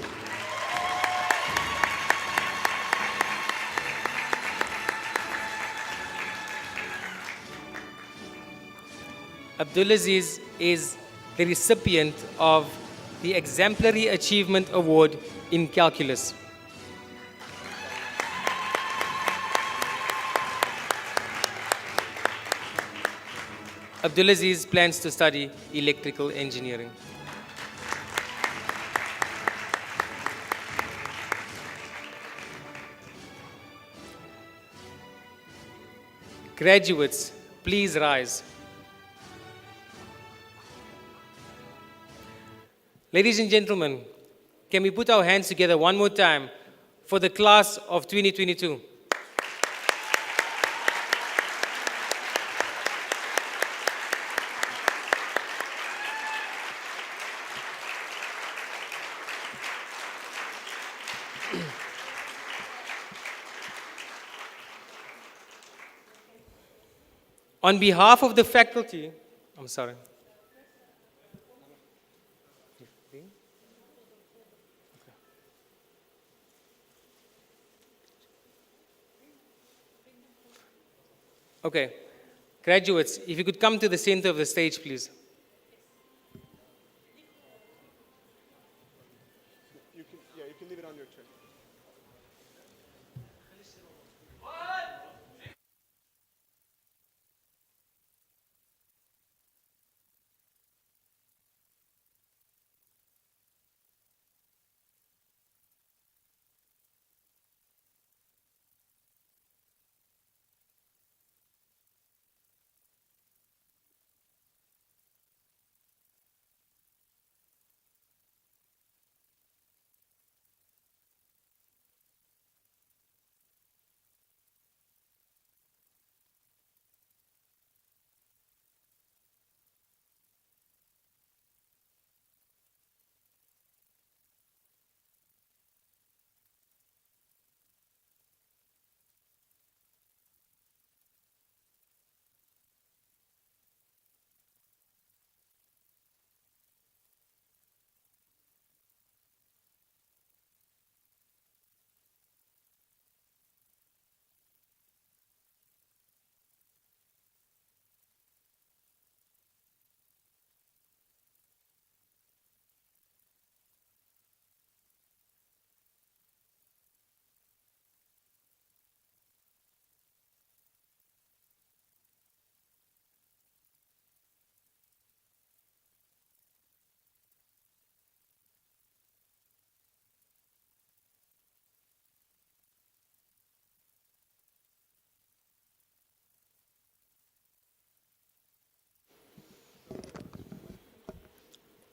Abdulaziz is the recipient of the Exemplary Achievement Award in Calculus. Abdulaziz plans to study electrical engineering. Graduates, please rise. Ladies and gentlemen, can we put our hands together one more time for the class of 2022? On behalf of the faculty, I'm sorry. Okay, graduates, if you could come to the center of the stage, please. You can leave it on your chair.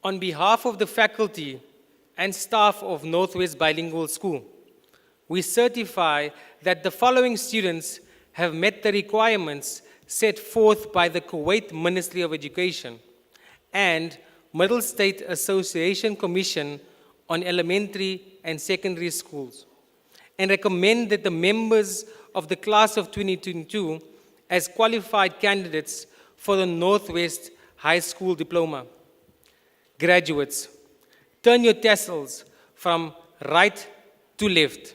On behalf of the faculty and staff of Northwest Bilingual School, we certify that the following students have met the requirements set forth by the Kuwait Ministry of Education and Middle State Association Commission on Elementary and Secondary Schools, and recommend that the members of the class of 2022 as qualified candidates for the Northwest High School Diploma. Graduates, turn your tassels from right to left.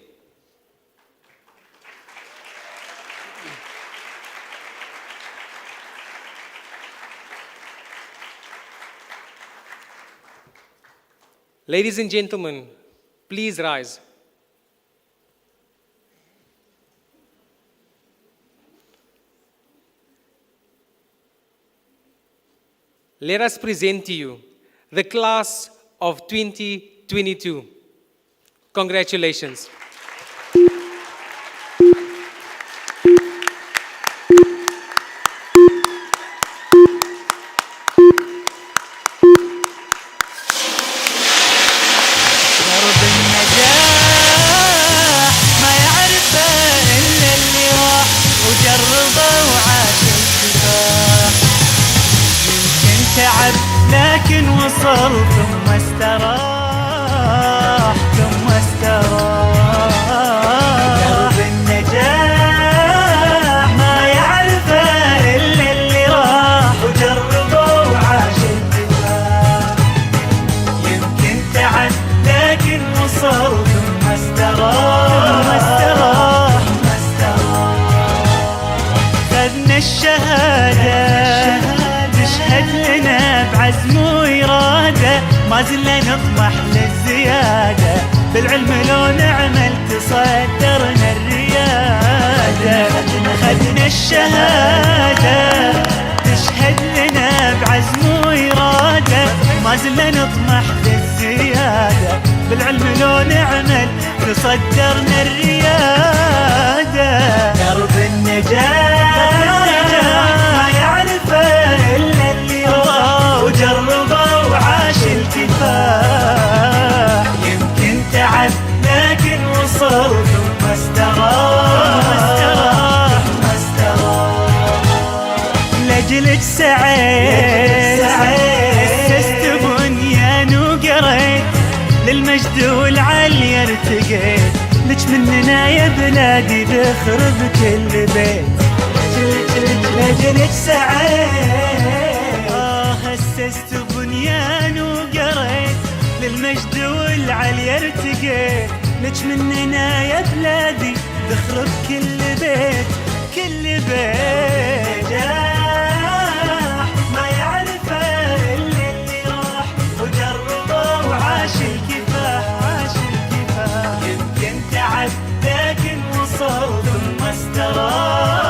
Ladies and gentlemen, please rise. Let us present to you the class of 2022. Congratulations. درب النجاح ما يعرفه إلا اللي راح وجربه وعاش الكفاح يمكن تعب لكن وصل ثم استراح ثم استراح درب النجاح ما يعرفه إلا اللي راح وجربه وعاش الكفاح يمكن تعب لكن وصل ثم استراح خذنا الشهادة تشهد لنا بعزم وإرادة ما زلنا نطمح للزيادة بالعلم لو نعمل تصدرنا الريادة خذنا الشهادة تشهد لنا بعزم وإرادة ما زلنا نطمح للزيادة بالعلم لو نعمل تصدرنا الريادة درب النجاح ما يعرفه إلا اللي راه وجربه وعاش الكفاح يمكن تعب لكن وصل ثم استراح لأجلك سعيت أسست بنيان وقريت للمجد والعلي ارتقيت لك مننا يا بلادي ذخر بكل بيت لأجلك سعيت أسست بنيان وقريت للمجد والعلي ارتقيت لك مننا يا بلادي ذخر بكل بيت كل بيت ما يعرفه إلا اللي راح وجربه وعاش الكفاح يمكن تعب لكن وصل ثم استراح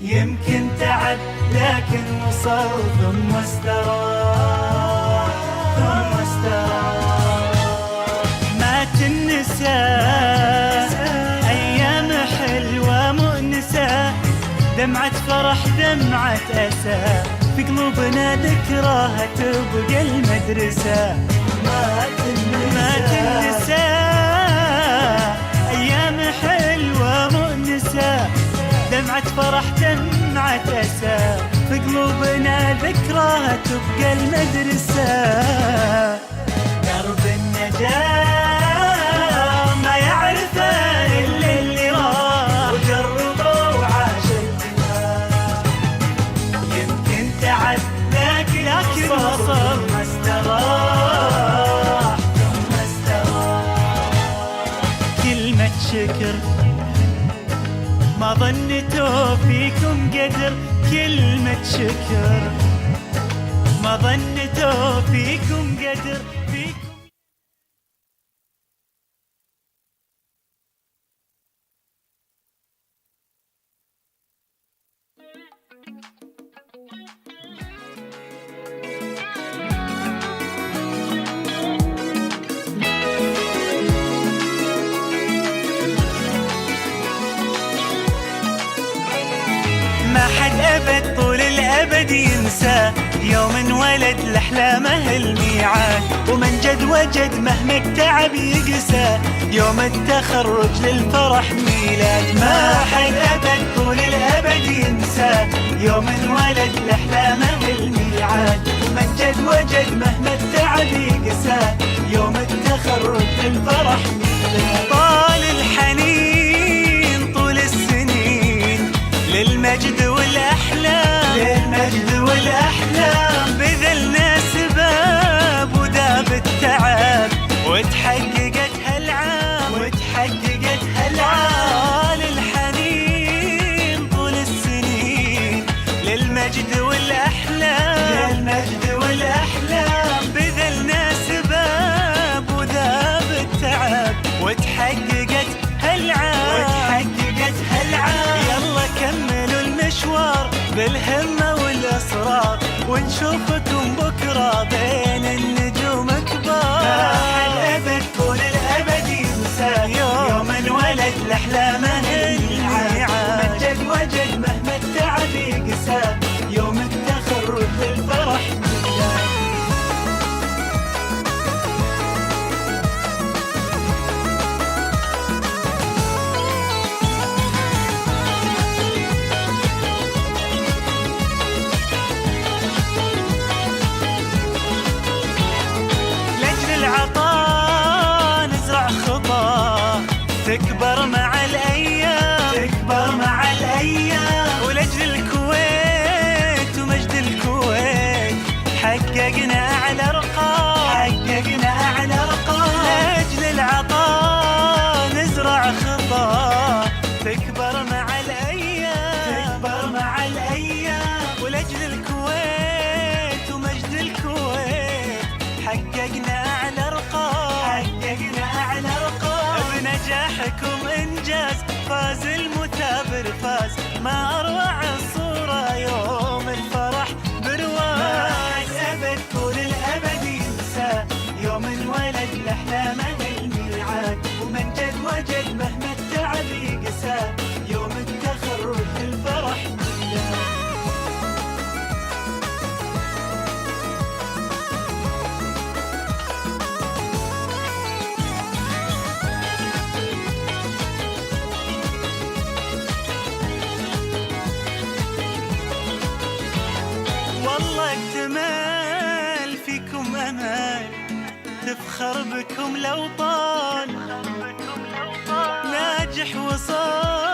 يمكن تعب لكن وصل ثم استراح ما تنسى أيام حلوة مؤنسة دمعة فرح دمعة أسى في قلوبنا ذكراها تبقى المدرسة ما تنسى أيام حلوة مؤنسة دمعة فرح دمعة أسى في قلوبنا ذكراها تبقى المدرسة درب النجاح ما يعرفه إلا اللي راح وجربه وعاش الكفاح يمكن تعب لكن وصل ما استراح كلمة شكر ما ظنيتوا فيكم قدر كلمة شكر ما ظنيتوا فيكم قدر الأبد ينسى يوم انولد لأحلامه الميعاد، ومن جد وجد مهما التعب يقسى يوم التخرج للفرح ميلاد. ما حد أبد طول الأبد ينسى يوم انولد لأحلامه الميعاد، ومن جد وجد مهما التعب يقسى يوم التخرج للفرح ميلاد. طال الحنين طول السنين للمجد والأحلام، للمجد والأحلام، بذلنا سباب وداب التعب وتحققت هالعام، وتحققت هالعام. الحنين طول السنين للمجد والأحلام، للمجد والأحلام، بذلنا سباب وذاب التعب وتحققت هالعام، وتحققت هالعام. يلا كملوا المشوار بالهمة والإصرار، ونشوفكم بكرة بين النجوم كبار. ما حد أبد طول الأبد ينسى يوم انولد لأحلامه الميعاد، ومن جد وجد مهما التعب يقسى يوم التخرج للفرح ميلاد. العطاء نزرع خطى تكبر مع الأيام، تكبر مع الأيام، ولأجل الكويت ومجد الكويت حققنا أعلى أرقام، حققنا أعلى أرقام. لأجل العطاء نزرع خطى تكبر مع الأيام، تكبر مع الأيام، ولأجل الكويت ومجد الكويت حققنا أعلى أرقام، حققنا أعلى أرقام. بنجاحكم إنجاز فاز المثابر فاز، ما أروع الصورة يوم الفرح برواز. ما حد أبد طول الأبد ينسى يوم انولد لأحلامه الميعاد، ومن جد وجد مهما التعب يقسى يوم التخرج للفرح ميلاد. والله اكتمل فيكم أمل تفخر بكم الأوطان، ناجح وصال